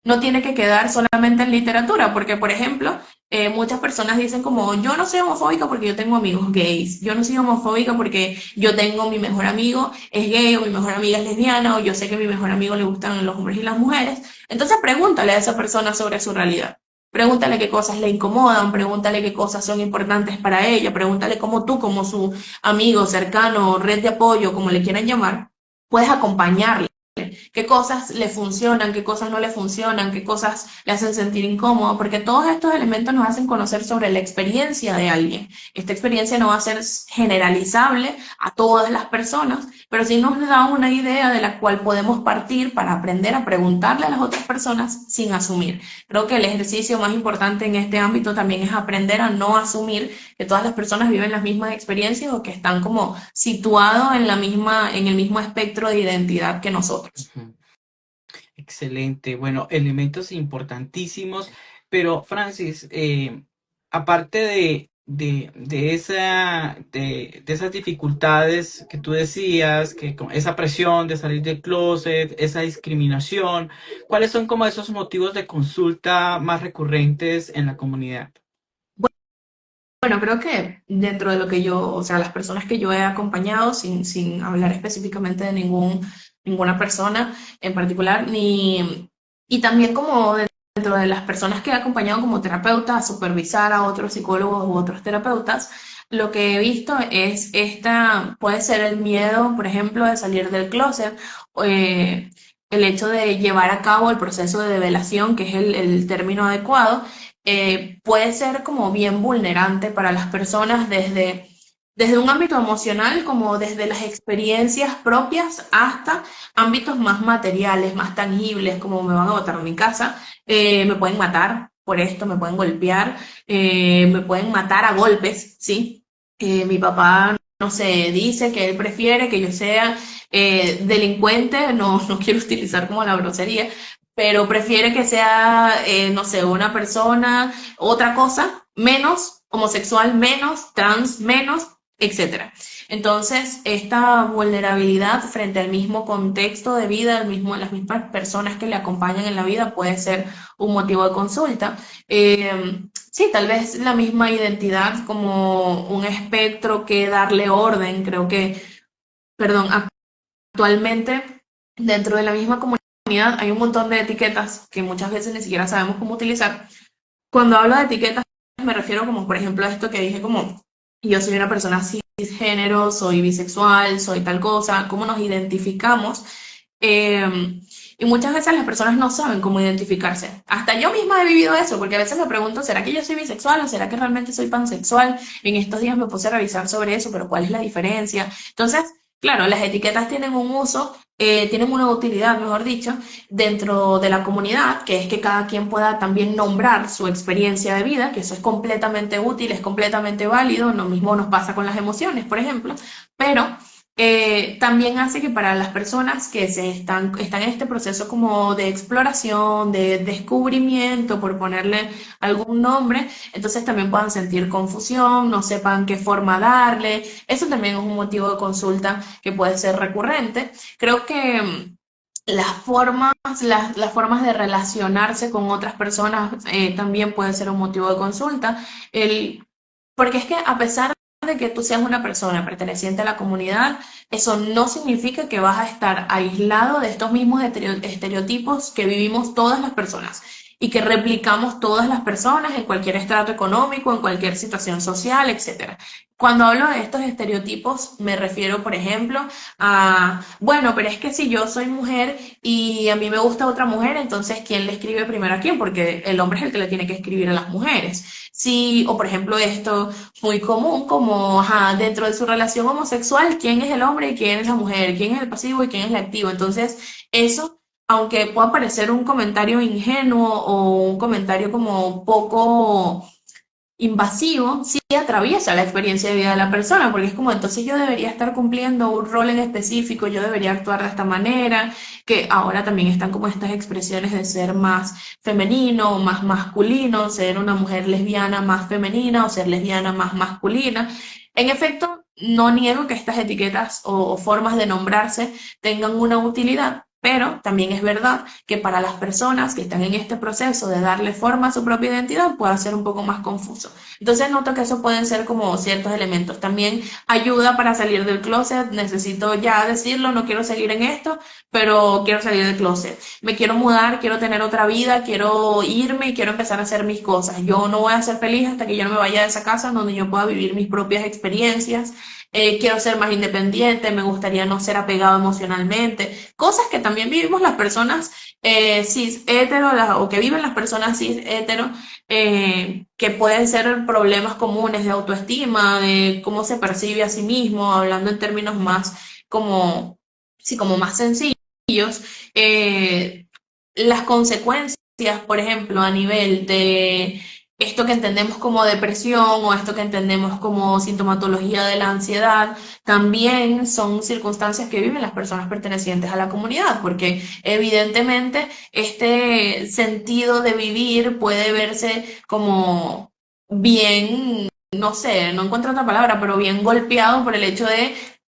Speaker 3: no tiene que quedar solamente en literatura, porque, por ejemplo, muchas personas dicen como, yo no soy homofóbica porque yo tengo amigos gays, yo no soy homofóbica porque yo tengo mi mejor amigo es gay, o mi mejor amiga es lesbiana, o yo sé que a mi mejor amigo le gustan los hombres y las mujeres. Entonces pregúntale a esa persona sobre su realidad. Pregúntale qué cosas le incomodan, pregúntale qué cosas son importantes para ella, pregúntale cómo tú, como su amigo cercano, red de apoyo, como le quieran llamar, puedes acompañarle. Qué cosas le funcionan, qué cosas no le funcionan, qué cosas le hacen sentir incómodo, porque todos estos elementos nos hacen conocer sobre la experiencia de alguien. Esta experiencia no va a ser generalizable a todas las personas, pero sí nos da una idea de la cual podemos partir para aprender a preguntarle a las otras personas sin asumir. Creo que el ejercicio más importante en este ámbito también es aprender a no asumir que todas las personas viven las mismas experiencias o que están como situados en el mismo espectro de identidad que nosotros.
Speaker 2: Ujú. Excelente. Bueno, elementos importantísimos, pero Francis, aparte de esas dificultades que tú decías, que con esa presión de salir del closet, esa discriminación, ¿cuáles son como esos motivos de consulta más recurrentes en la comunidad?
Speaker 3: Bueno, creo que dentro de lo que yo, o sea, las personas que yo he acompañado, sin hablar específicamente de ninguna persona en particular, y también como dentro de las personas que he acompañado como terapeuta a supervisar a otros psicólogos u otros terapeutas, lo que he visto es puede ser el miedo, por ejemplo, de salir del closet, el hecho de llevar a cabo el proceso de develación, que es el término adecuado, puede ser como bien vulnerante para las personas desde un ámbito emocional, como desde las experiencias propias hasta ámbitos más materiales, más tangibles, como me van a botar de mi casa, me pueden matar por esto, me pueden golpear, me pueden matar a golpes, ¿sí? Mi papá, no sé, dice que él prefiere que yo sea delincuente, no quiero utilizar como la grosería, pero prefiere que sea, no sé, una persona, otra cosa, menos homosexual, menos trans, menos, etcétera. Entonces, esta vulnerabilidad frente al mismo contexto de vida, las mismas personas que le acompañan en la vida, puede ser un motivo de consulta. Sí, tal vez la misma identidad como un espectro que darle orden, creo que, perdón, actualmente dentro de la misma comunidad hay un montón de etiquetas que muchas veces ni siquiera sabemos cómo utilizar. Cuando hablo de etiquetas me refiero como por ejemplo a esto que dije como yo soy una persona cisgénero, soy bisexual, soy tal cosa, cómo nos identificamos. Y muchas veces las personas no saben cómo identificarse. Hasta yo misma he vivido eso, porque a veces me pregunto, ¿será que yo soy bisexual o será que realmente soy pansexual? En estos días me puse a revisar sobre eso, pero ¿cuál es la diferencia? Entonces, claro, las etiquetas tienen un uso, tienen una utilidad, mejor dicho, dentro de la comunidad, que es que cada quien pueda también nombrar su experiencia de vida, que eso es completamente útil, es completamente válido, lo mismo nos pasa con las emociones, por ejemplo, pero también hace que para las personas que están en este proceso como de exploración, de descubrimiento, por ponerle algún nombre, entonces también puedan sentir confusión, no sepan qué forma darle. Eso también es un motivo de consulta que puede ser recurrente. Creo que las formas de relacionarse con otras personas también puede ser un motivo de consulta. Porque es que a pesar de que tú seas una persona perteneciente a la comunidad, eso no significa que vas a estar aislado de estos mismos estereotipos que vivimos todas las personas y que replicamos todas las personas en cualquier estrato económico, en cualquier situación social, etcétera. Cuando hablo de estos estereotipos, me refiero, por ejemplo, a, bueno, pero es que si yo soy mujer y a mí me gusta otra mujer, entonces ¿quién le escribe primero a quién? Porque el hombre es el que le tiene que escribir a las mujeres. Sí, o por ejemplo esto muy común, como ajá, dentro de su relación homosexual, quién es el hombre y quién es la mujer, quién es el pasivo y quién es el activo. Entonces, eso, aunque pueda parecer un comentario ingenuo o un comentario como poco invasivo, sí atraviesa la experiencia de vida de la persona, porque es como, entonces yo debería estar cumpliendo un rol en específico, yo debería actuar de esta manera, que ahora también están como estas expresiones de ser más femenino, más masculino, ser una mujer lesbiana más femenina o ser lesbiana más masculina. En efecto, no niego que estas etiquetas o formas de nombrarse tengan una utilidad, pero también es verdad que para las personas que están en este proceso de darle forma a su propia identidad puede ser un poco más confuso. Entonces noto que eso pueden ser como ciertos elementos. También ayuda para salir del closet. Necesito ya decirlo, no quiero seguir en esto, pero quiero salir del closet. Me quiero mudar, quiero tener otra vida, quiero irme y quiero empezar a hacer mis cosas. Yo no voy a ser feliz hasta que yo no me vaya de esa casa donde yo pueda vivir mis propias experiencias. Quiero ser más independiente, me gustaría no ser apegado emocionalmente, cosas que también vivimos las personas cis hetero o que viven las personas cis hetero, que pueden ser problemas comunes de autoestima, de cómo se percibe a sí mismo, hablando en términos más como, sí, como más sencillos. eh, las consecuencias, por ejemplo, a nivel de esto que entendemos como depresión o esto que entendemos como sintomatología de la ansiedad, también son circunstancias que viven las personas pertenecientes a la comunidad, porque evidentemente este sentido de vivir puede verse como bien no sé, no encuentro otra palabra, pero bien golpeado por el hecho de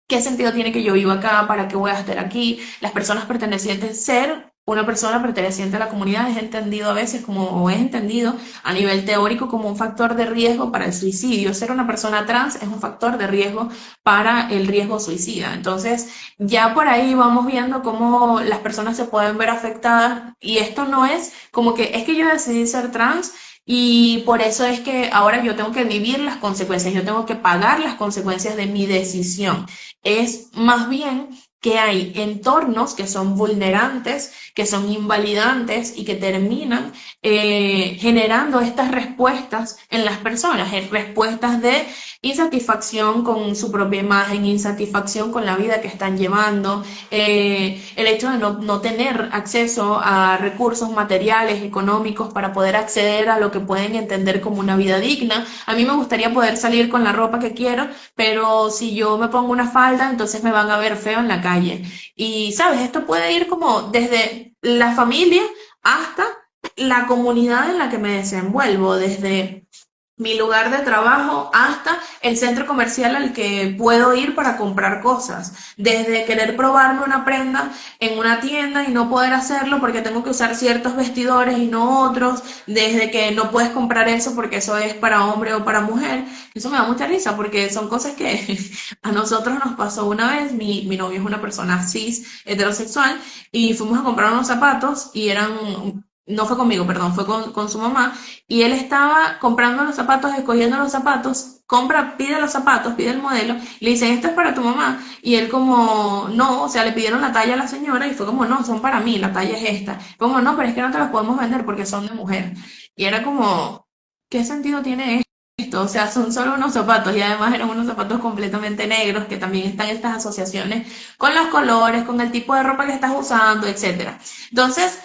Speaker 3: qué sentido tiene que yo viva acá, para qué voy a estar aquí. Las personas pertenecientes, ser una persona perteneciente a la comunidad es entendido a veces como, o es entendido a nivel teórico como un factor de riesgo para el suicidio. Ser una persona trans es un factor de riesgo para el riesgo suicida. Entonces, ya por ahí vamos viendo cómo las personas se pueden ver afectadas y esto no es como que es que yo decidí ser trans y por eso es que ahora yo tengo que vivir las consecuencias, yo tengo que pagar las consecuencias de mi decisión. Es más bien que hay entornos que son vulnerantes, que son invalidantes y que terminan generando estas respuestas en las personas, respuestas de insatisfacción con su propia imagen, insatisfacción con la vida que están llevando, el hecho de no tener acceso a recursos materiales, económicos para poder acceder a lo que pueden entender como una vida digna. A mí me gustaría poder salir con la ropa que quiero, pero si yo me pongo una falda, entonces me van a ver feo en la calle. Y, ¿sabes? Esto puede ir como desde la familia hasta la comunidad en la que me desenvuelvo, desde mi lugar de trabajo hasta el centro comercial al que puedo ir para comprar cosas, desde querer probarme una prenda en una tienda y no poder hacerlo porque tengo que usar ciertos vestidores y no otros, desde que no puedes comprar eso porque eso es para hombre o para mujer. Eso me da mucha risa porque son cosas que a nosotros nos pasó una vez. Mi novio es una persona cis, heterosexual, y fuimos a comprar unos zapatos y eran, no fue conmigo, perdón, fue con su mamá, y él estaba comprando los zapatos, escogiendo los zapatos, compra, pide los zapatos, pide el modelo, y le dicen, esto es para tu mamá, y él como, no, o sea, le pidieron la talla a la señora, y fue como, no, son para mí, la talla es esta, como, no, pero es que no te las podemos vender porque son de mujer, y era como, ¿qué sentido tiene esto? O sea, son solo unos zapatos, y además eran unos zapatos completamente negros, que también están estas asociaciones con los colores, con el tipo de ropa que estás usando, etcétera. Entonces,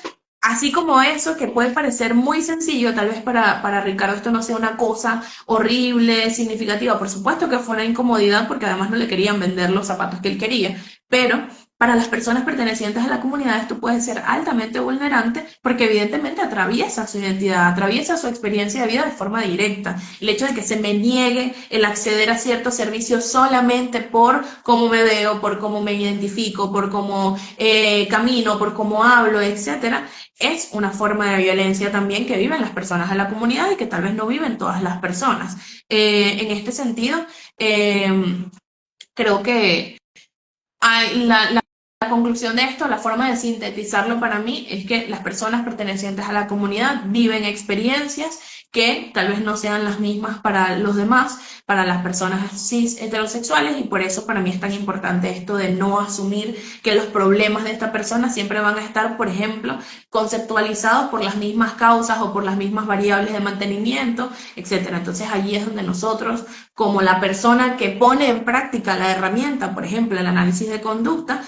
Speaker 3: así como eso, que puede parecer muy sencillo, tal vez para Ricardo esto no sea una cosa horrible, significativa. Por supuesto que fue una incomodidad porque además no le querían vender los zapatos que él quería, pero para las personas pertenecientes a la comunidad esto puede ser altamente vulnerante porque evidentemente atraviesa su identidad, atraviesa su experiencia de vida de forma directa. El hecho de que se me niegue el acceder a ciertos servicios solamente por cómo me veo, por cómo me identifico, por cómo camino, por cómo hablo, etcétera, es una forma de violencia también que viven las personas de la comunidad y que tal vez no viven todas las personas. En este sentido, creo que la conclusión de esto, la forma de sintetizarlo para mí es que las personas pertenecientes a la comunidad viven experiencias que tal vez no sean las mismas para los demás, para las personas cis heterosexuales, y por eso para mí es tan importante esto de no asumir que los problemas de esta persona siempre van a estar, por ejemplo, conceptualizados por las mismas causas o por las mismas variables de mantenimiento, etcétera. Entonces allí es donde nosotros, como la persona que pone en práctica la herramienta, por ejemplo, el análisis de conducta,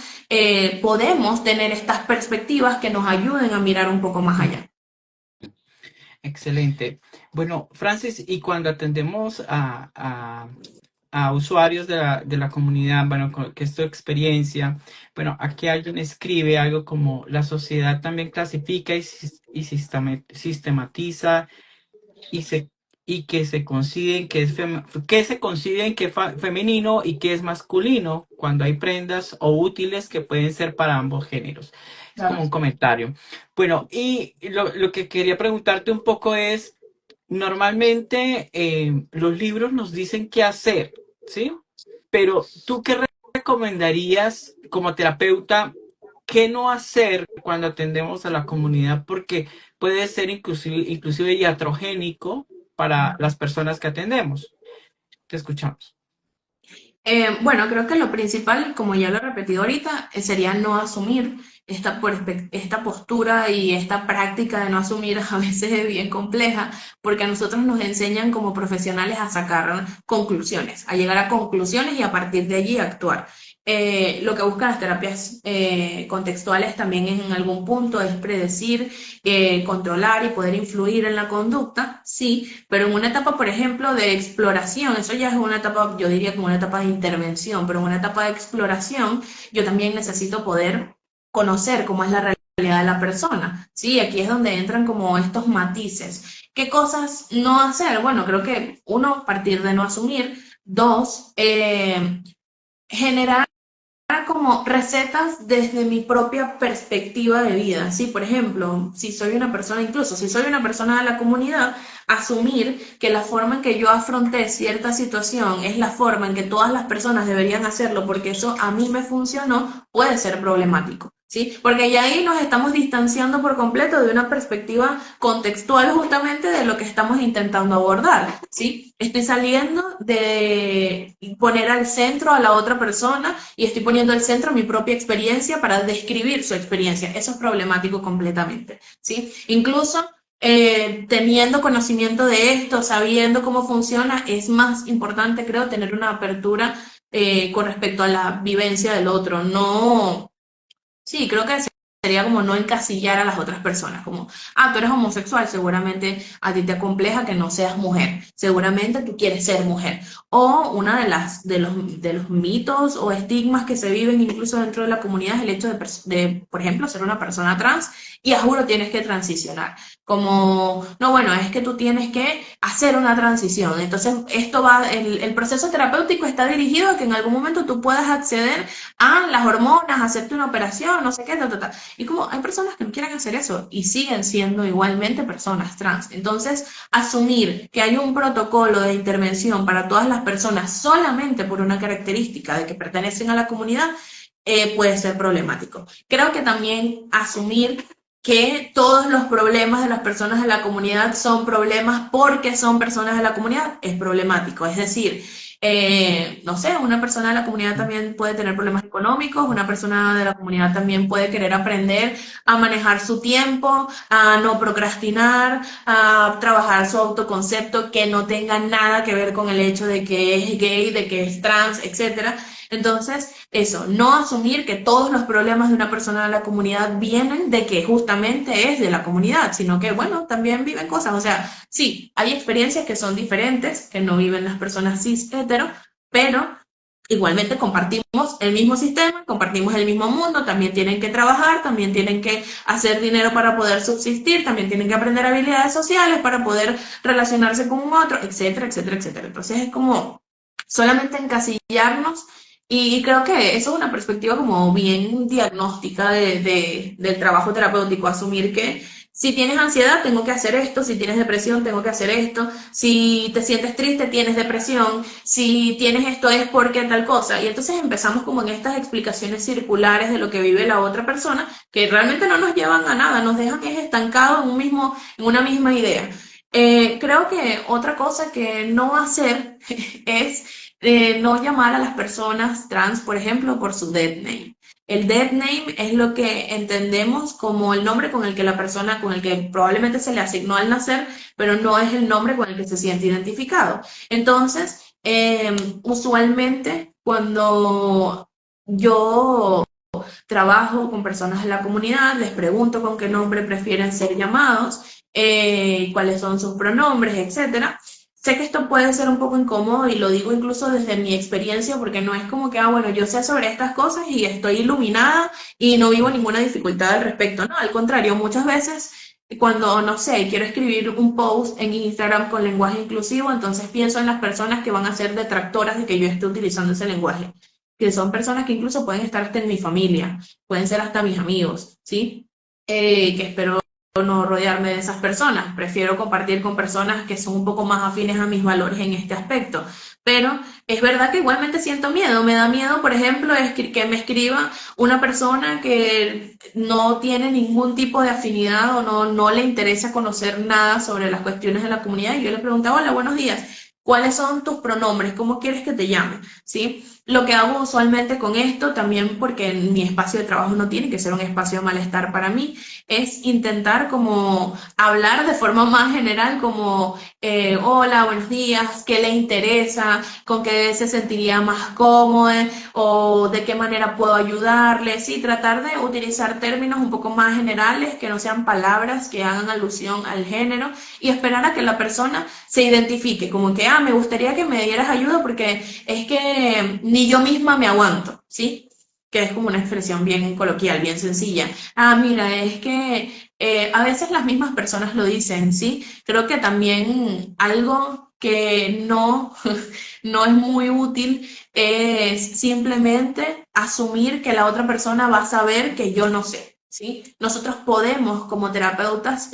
Speaker 3: podemos tener estas perspectivas que nos ayuden a mirar un poco más allá.
Speaker 2: Excelente. Bueno, Francis, y cuando atendemos a usuarios de la comunidad, bueno, que es tu experiencia, bueno, aquí alguien escribe algo como la sociedad también clasifica y sistematiza y se y que se consideren que se consideren que es femenino y que es masculino cuando hay prendas o útiles que pueden ser para ambos géneros. Es como un comentario. Bueno, y lo que quería preguntarte un poco es, normalmente los libros nos dicen qué hacer, ¿sí? Pero ¿tú qué recomendarías como terapeuta? ¿Qué no hacer cuando atendemos a la comunidad? Porque puede ser inclusive iatrogénico para las personas que atendemos. Te escuchamos.
Speaker 3: Bueno, creo que lo principal, como ya lo he repetido ahorita, sería no asumir esta postura y esta práctica de no asumir a veces es bien compleja, porque a nosotros nos enseñan como profesionales a sacar conclusiones, a llegar a conclusiones y a partir de allí actuar. Lo que buscan las terapias contextuales también en algún punto es predecir, controlar y poder influir en la conducta, sí, pero en una etapa, por ejemplo, de exploración, eso ya es una etapa, yo diría como una etapa de intervención, pero en una etapa de exploración yo también necesito poder conocer cómo es la realidad de la persona, ¿sí? Aquí es donde entran como estos matices. ¿Qué cosas no hacer? Bueno, creo que uno, partir de no asumir. Dos, generar como recetas desde mi propia perspectiva de vida, ¿sí? Por ejemplo, si soy una persona, incluso si soy una persona de la comunidad, asumir que la forma en que yo afronté cierta situación es la forma en que todas las personas deberían hacerlo porque eso a mí me funcionó, puede ser problemático, ¿sí? Porque ya ahí nos estamos distanciando por completo de una perspectiva contextual justamente de lo que estamos intentando abordar, ¿sí? Estoy saliendo de poner al centro a la otra persona y estoy poniendo al centro mi propia experiencia para describir su experiencia. Eso es problemático completamente, ¿sí? Incluso teniendo conocimiento de esto, sabiendo cómo funciona, es más importante, creo, tener una apertura con respecto a la vivencia del otro. No, sí, creo que sería como no encasillar a las otras personas, como, tú eres homosexual, seguramente a ti te acompleja que no seas mujer, seguramente tú quieres ser mujer. O una de los mitos o estigmas que se viven incluso dentro de la comunidad es el hecho de, por ejemplo, ser una persona trans y a juro tienes que transicionar. Como, no, bueno, es que tú tienes que hacer una transición. Entonces, el proceso terapéutico está dirigido a que en algún momento tú puedas acceder a las hormonas, hacerte una operación, no sé qué, Y como hay personas que no quieren hacer eso y siguen siendo igualmente personas trans. Entonces, asumir que hay un protocolo de intervención para todas las personas solamente por una característica de que pertenecen a la comunidad puede ser problemático. Creo que también asumir que todos los problemas de las personas de la comunidad son problemas porque son personas de la comunidad es problemático. Es decir, no sé, una persona de la comunidad también puede tener problemas económicos, una persona de la comunidad también puede querer aprender a manejar su tiempo, a no procrastinar, a trabajar su autoconcepto que no tenga nada que ver con el hecho de que es gay, de que es trans, etcétera. Entonces, eso, no asumir que todos los problemas de una persona de la comunidad vienen de que justamente es de la comunidad, sino que, bueno, también viven cosas. O sea, sí, hay experiencias que son diferentes, que no viven las personas cis hetero, pero igualmente compartimos el mismo sistema, compartimos el mismo mundo, también tienen que trabajar, también tienen que hacer dinero para poder subsistir, también tienen que aprender habilidades sociales para poder relacionarse con un otro, etcétera, etcétera, etcétera. Entonces es como solamente encasillarnos y creo que eso es una perspectiva como bien diagnóstica del trabajo terapéutico, asumir que si tienes ansiedad, tengo que hacer esto, si tienes depresión, tengo que hacer esto, si te sientes triste, tienes depresión, si tienes esto es porque tal cosa. Y entonces empezamos como en estas explicaciones circulares de lo que vive la otra persona, que realmente no nos llevan a nada, nos dejan estancados en una misma idea. Creo que otra cosa que no hacer es no llamar a las personas trans, por ejemplo, por su dead name. El dead name es lo que entendemos como el nombre con el que la persona, con el que probablemente se le asignó al nacer, pero no es el nombre con el que se siente identificado. Entonces, usualmente cuando yo trabajo con personas de la comunidad, les pregunto con qué nombre prefieren ser llamados, cuáles son sus pronombres, etcétera. Sé que esto puede ser un poco incómodo y lo digo incluso desde mi experiencia porque no es como que, bueno, yo sé sobre estas cosas y estoy iluminada y no vivo ninguna dificultad al respecto. No, al contrario, muchas veces cuando, no sé, quiero escribir un post en Instagram con lenguaje inclusivo, entonces pienso en las personas que van a ser detractoras de que yo esté utilizando ese lenguaje, que son personas que incluso pueden estar hasta en mi familia, pueden ser hasta mis amigos, ¿sí? Que espero no rodearme de esas personas, prefiero compartir con personas que son un poco más afines a mis valores en este aspecto, pero es verdad que igualmente siento miedo, me da miedo, por ejemplo, que me escriba una persona que no tiene ningún tipo de afinidad o no le interesa conocer nada sobre las cuestiones de la comunidad y yo le preguntaba, hola, buenos días, ¿cuáles son tus pronombres? ¿Cómo quieres que te llame? ¿Sí? Lo que hago usualmente con esto, también porque mi espacio de trabajo no tiene que ser un espacio de malestar para mí, es intentar como hablar de forma más general como hola, buenos días, qué le interesa, con qué se sentiría más cómodo o de qué manera puedo ayudarle, sí, tratar de utilizar términos un poco más generales, que no sean palabras que hagan alusión al género y esperar a que la persona se identifique, como que, me gustaría que me dieras ayuda porque es que ni yo misma me aguanto, ¿sí? que es como una expresión bien coloquial, bien sencilla. Ah, mira, es que a veces las mismas personas lo dicen, ¿sí? Creo que también algo que no, no es muy útil es simplemente asumir que la otra persona va a saber que yo no sé, ¿sí? Nosotros podemos, como terapeutas,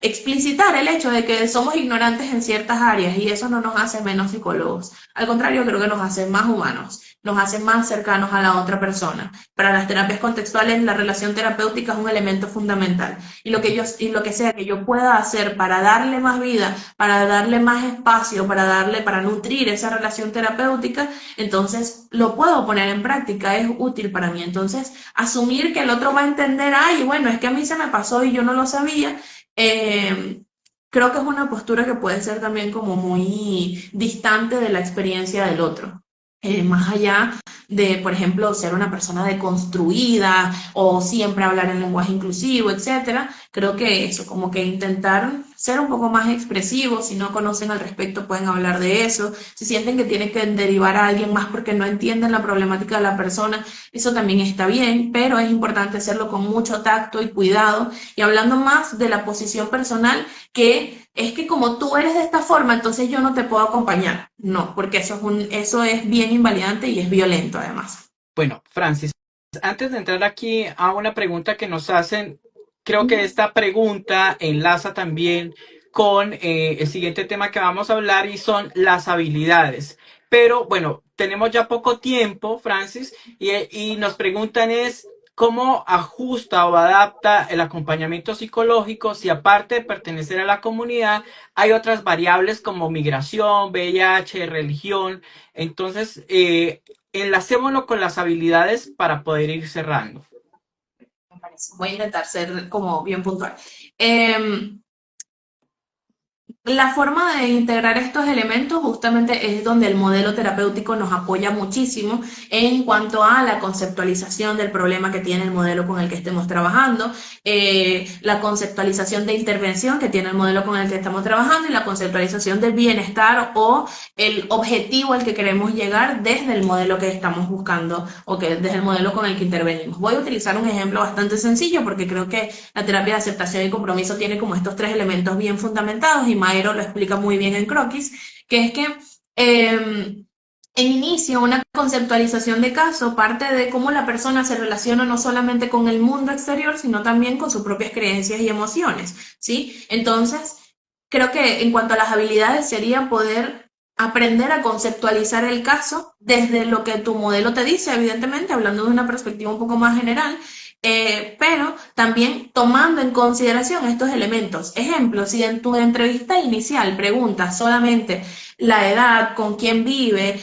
Speaker 3: explicitar el hecho de que somos ignorantes en ciertas áreas y eso no nos hace menos psicólogos. Al contrario, creo que nos hace más humanos, nos hace más cercanos a la otra persona. Para las terapias contextuales, la relación terapéutica es un elemento fundamental. Y lo que sea que yo pueda hacer para darle más vida, para darle más espacio, para nutrir esa relación terapéutica, entonces lo puedo poner en práctica, es útil para mí. Entonces, asumir que el otro va a entender, ay, bueno, es que a mí se me pasó y yo no lo sabía, eh, creo que es una postura que puede ser también como muy distante de la experiencia del otro. Más allá de, por ejemplo, ser una persona deconstruida o siempre hablar en lenguaje inclusivo, etcétera, creo que eso, como que intentar ser un poco más expresivos, si no conocen al respecto pueden hablar de eso, si sienten que tienen que derivar a alguien más porque no entienden la problemática de la persona, eso también está bien, pero es importante hacerlo con mucho tacto y cuidado. Y hablando más de la posición personal, que es que como tú eres de esta forma, entonces yo no te puedo acompañar. No, porque eso es bien invalidante y es violento además.
Speaker 2: Bueno, Francis, antes de entrar aquí a una pregunta que nos hacen, creo que
Speaker 3: Ujú.
Speaker 2: esta pregunta enlaza también con el siguiente tema que vamos a hablar y son las habilidades. Pero bueno, tenemos ya poco tiempo, Francis, y nos preguntan es cómo ajusta o adapta el acompañamiento psicológico si aparte de pertenecer a la comunidad hay otras variables como migración, VIH, religión. Entonces, enlacémoslo con las habilidades para poder ir cerrando.
Speaker 3: Me parece. Voy a intentar ser como bien puntual. Eh, La forma de integrar estos elementos justamente es donde el modelo terapéutico nos apoya muchísimo en cuanto a la conceptualización del problema que tiene el modelo con el que estemos trabajando, la conceptualización de intervención que tiene el modelo con el que estamos trabajando y la conceptualización del bienestar o el objetivo al que queremos llegar desde el modelo que estamos buscando o que desde el modelo con el que intervenimos. Voy a utilizar un ejemplo bastante sencillo porque creo que la terapia de aceptación y compromiso tiene como estos tres elementos bien fundamentados y Maero lo explica muy bien en Croquis, que es que en inicio una conceptualización de caso parte de cómo la persona se relaciona no solamente con el mundo exterior, sino también con sus propias creencias y emociones, ¿sí? Entonces, creo que en cuanto a las habilidades sería poder aprender a conceptualizar el caso desde lo que tu modelo te dice, evidentemente, hablando de una perspectiva un poco más general, pero también tomando en consideración estos elementos. Ejemplo, si en tu entrevista inicial preguntas solamente la edad, con quién vive,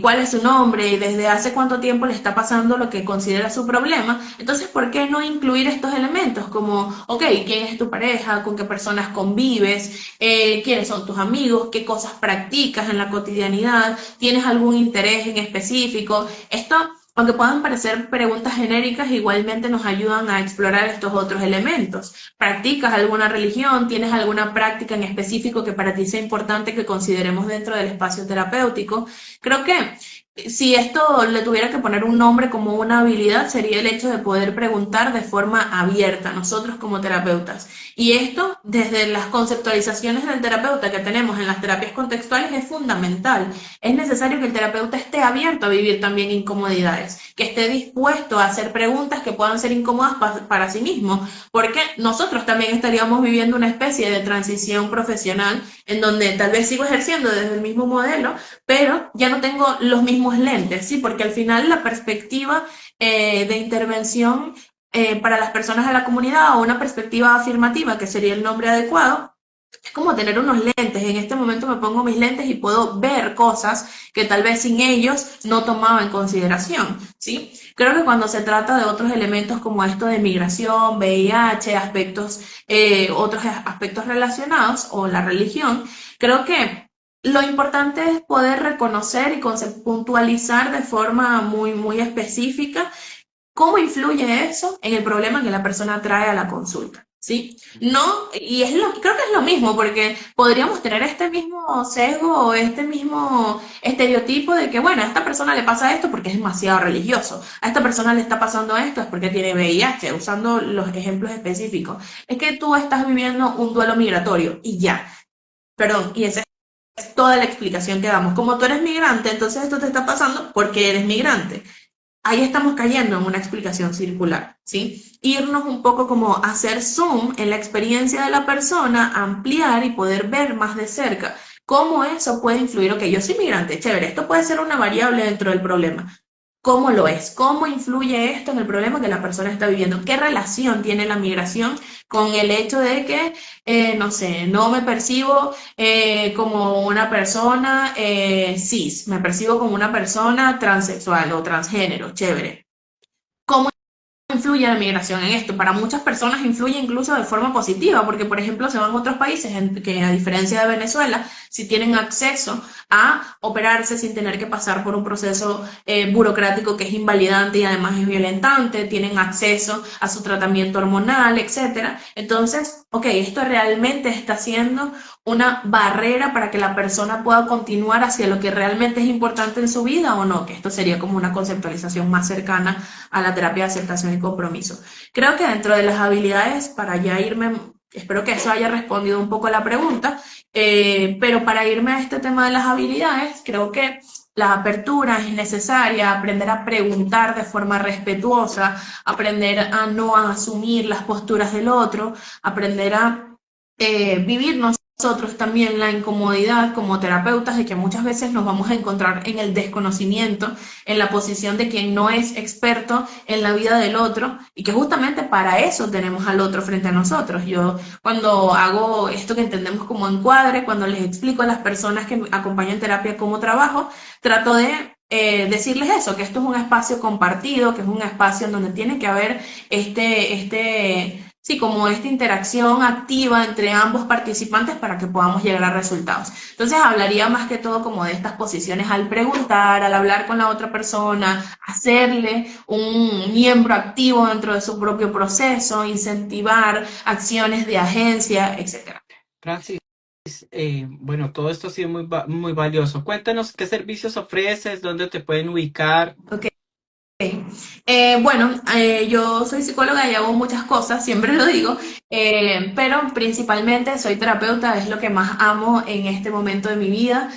Speaker 3: cuál es su nombre y desde hace cuánto tiempo le está pasando lo que considera su problema, entonces, ¿por qué no incluir estos elementos? Como, ok, ¿quién es tu pareja? ¿Con qué personas convives? ¿Quiénes son tus amigos? ¿Qué cosas practicas en la cotidianidad? ¿Tienes algún interés en específico? Esto, aunque puedan parecer preguntas genéricas, igualmente nos ayudan a explorar estos otros elementos. ¿Practicas alguna religión? ¿Tienes alguna práctica en específico que para ti sea importante que consideremos dentro del espacio terapéutico? Creo que si esto le tuviera que poner un nombre como una habilidad, sería el hecho de poder preguntar de forma abierta, nosotros como terapeutas. Y esto, desde las conceptualizaciones del terapeuta que tenemos en las terapias contextuales, es fundamental. Es necesario que el terapeuta esté abierto a vivir también incomodidades, que esté dispuesto a hacer preguntas que puedan ser incómodas para sí mismo, porque nosotros también estaríamos viviendo una especie de transición profesional en donde tal vez sigo ejerciendo desde el mismo modelo, pero ya no tengo los mismos lentes, ¿sí? Porque al final la perspectiva de intervención para las personas de la comunidad o una perspectiva afirmativa, que sería el nombre adecuado, es como tener unos lentes. En este momento me pongo mis lentes y puedo ver cosas que tal vez sin ellos no tomaba en consideración, ¿sí? Creo que cuando se trata de otros elementos como esto de migración, VIH, otros aspectos relacionados o la religión, creo que lo importante es poder reconocer y puntualizar de forma muy, muy específica cómo influye eso en el problema que la persona trae a la consulta. ¿sí? No, creo que es lo mismo, porque podríamos tener este mismo sesgo o este mismo estereotipo de que, bueno, a esta persona le pasa esto porque es demasiado religioso, a esta persona le está pasando esto es porque tiene VIH, usando los ejemplos específicos. Es que tú estás viviendo un duelo migratorio y ya, perdón, y esa es toda la explicación que damos. Como tú eres migrante, entonces esto te está pasando porque eres migrante. Ahí estamos cayendo en una explicación circular, ¿sí? Irnos un poco como hacer zoom en la experiencia de la persona, ampliar y poder ver más de cerca cómo eso puede influir. Ok, yo soy migrante, chévere, esto puede ser una variable dentro del problema. ¿Cómo lo es? ¿Cómo influye esto en el problema que la persona está viviendo? ¿Qué relación tiene la migración con el hecho de que, no sé, no me percibo como una persona cis, me percibo como una persona transexual o transgénero? Chévere. ¿Cómo influye la migración en esto? Para muchas personas influye incluso de forma positiva, porque por ejemplo se van a otros países que a diferencia de Venezuela, si tienen acceso a operarse sin tener que pasar por un proceso burocrático que es invalidante y además es violentante, tienen acceso a su tratamiento hormonal, etcétera. Entonces, ok, esto realmente está siendo una barrera para que la persona pueda continuar hacia lo que realmente es importante en su vida o no, que esto sería como una conceptualización más cercana a la terapia de aceptación y compromiso. Creo que dentro de las habilidades, para ya irme, espero que eso haya respondido un poco a la pregunta, pero para irme a este tema de las habilidades, creo que la apertura es necesaria, aprender a preguntar de forma respetuosa, aprender a no asumir las posturas del otro, aprender a vivir nosotros también la incomodidad como terapeutas de que muchas veces nos vamos a encontrar en el desconocimiento, en la posición de quien no es experto en la vida del otro y que justamente para eso tenemos al otro frente a nosotros. Yo cuando hago esto que entendemos como encuadre, cuando les explico a las personas que me acompañan en terapia cómo trabajo, trato de decirles eso, que esto es un espacio compartido, que es un espacio en donde tiene que haber sí, como esta interacción activa entre ambos participantes para que podamos llegar a resultados. Entonces hablaría más que todo como de estas posiciones al preguntar, al hablar con la otra persona, hacerle un miembro activo dentro de su propio proceso, incentivar acciones de agencia, etcétera.
Speaker 2: Francis, bueno, todo esto ha sido muy valioso. Cuéntanos qué servicios ofreces, dónde te pueden ubicar.
Speaker 3: Ok. Bueno, yo soy psicóloga y hago muchas cosas, siempre lo digo, pero principalmente soy terapeuta, es lo que más amo en este momento de mi vida.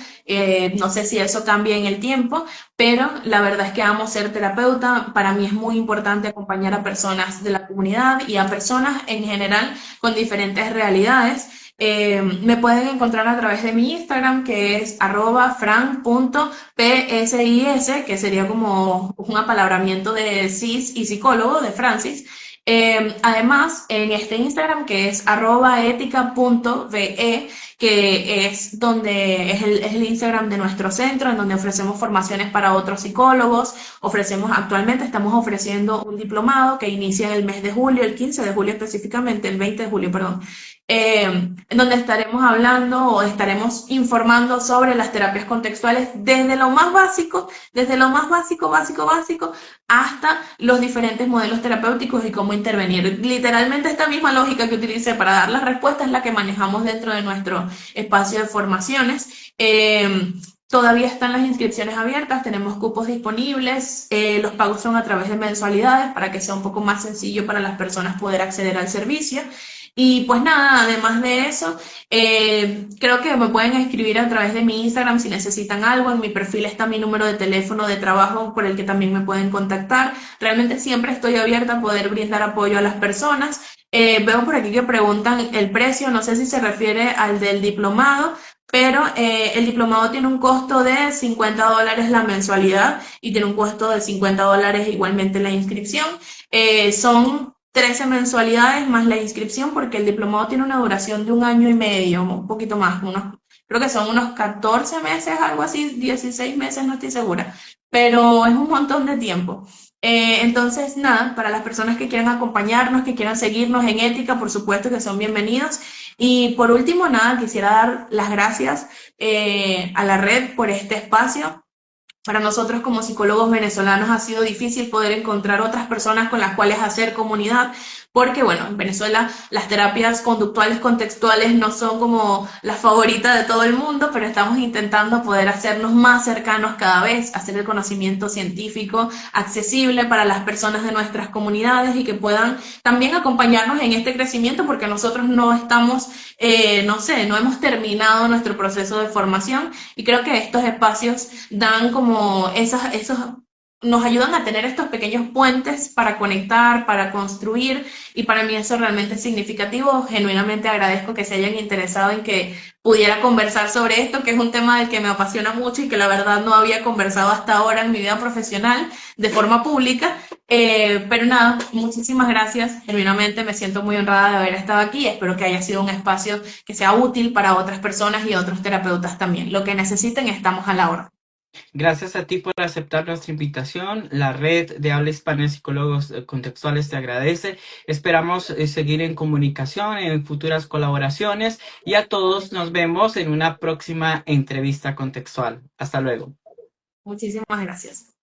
Speaker 3: No sé si eso cambia en el tiempo, pero la verdad es que amo ser terapeuta. Para mí es muy importante acompañar a personas de la comunidad y a personas en general con diferentes realidades. Me pueden encontrar a través de mi Instagram, que es @fran.psis, que sería como un apalabramiento de cis y psicólogo de Francis. Además, en este Instagram, que es @etica.ve, que es donde es el Instagram de nuestro centro, en donde ofrecemos formaciones para otros psicólogos. Actualmente estamos ofreciendo un diplomado que inicia en el mes de julio, el 15 de julio específicamente, el 20 de julio, perdón, en donde estaremos hablando o estaremos informando sobre las terapias contextuales desde lo más básico, básico, hasta los diferentes modelos terapéuticos y cómo intervenir. Literalmente esta misma lógica que utilicé para dar las respuestas es la que manejamos dentro de nuestro espacio de formaciones. Todavía están las inscripciones abiertas, tenemos cupos disponibles, los pagos son a través de mensualidades para que sea un poco más sencillo para las personas poder acceder al servicio. Y pues nada, además de eso, creo que me pueden escribir a través de mi Instagram si necesitan algo. En mi perfil está mi número de teléfono de trabajo por el que también me pueden contactar. Realmente siempre estoy abierta a poder brindar apoyo a las personas. Veo por aquí que preguntan el precio, no sé si se refiere al del diplomado, pero el diplomado tiene un costo de $50 la mensualidad y tiene un costo de $50 igualmente la inscripción. Son 13 mensualidades más la inscripción porque el diplomado tiene una duración de 1 año y medio, un poquito más, creo que son unos 14 meses, algo así, 16 meses, no estoy segura, pero es un montón de tiempo. Entonces, nada, para las personas que quieran acompañarnos, que quieran seguirnos en Ética, por supuesto que son bienvenidos. Y por último, nada, quisiera dar las gracias a la red por este espacio. Para nosotros como psicólogos venezolanos ha sido difícil poder encontrar otras personas con las cuales hacer comunidad, porque bueno, en Venezuela las terapias conductuales contextuales no son como las favoritas de todo el mundo, pero estamos intentando poder hacernos más cercanos cada vez, hacer el conocimiento científico accesible para las personas de nuestras comunidades y que puedan también acompañarnos en este crecimiento, porque nosotros no estamos, no sé, no hemos terminado nuestro proceso de formación y creo que estos espacios dan como esos nos ayudan a tener estos pequeños puentes para conectar, para construir, y para mí eso realmente es significativo. Genuinamente agradezco que se hayan interesado en que pudiera conversar sobre esto, que es un tema del que me apasiona mucho y que la verdad no había conversado hasta ahora en mi vida profesional de forma pública. Pero nada, muchísimas gracias. Genuinamente me siento muy honrada de haber estado aquí. Espero que haya sido un espacio que sea útil para otras personas y otros terapeutas también. Lo que necesiten, estamos a la orden.
Speaker 2: Gracias a ti por aceptar nuestra invitación. La red de habla hispana de psicólogos contextuales te agradece. Esperamos seguir en comunicación en futuras colaboraciones y a todos nos vemos en una próxima entrevista contextual. Hasta luego.
Speaker 3: Muchísimas gracias.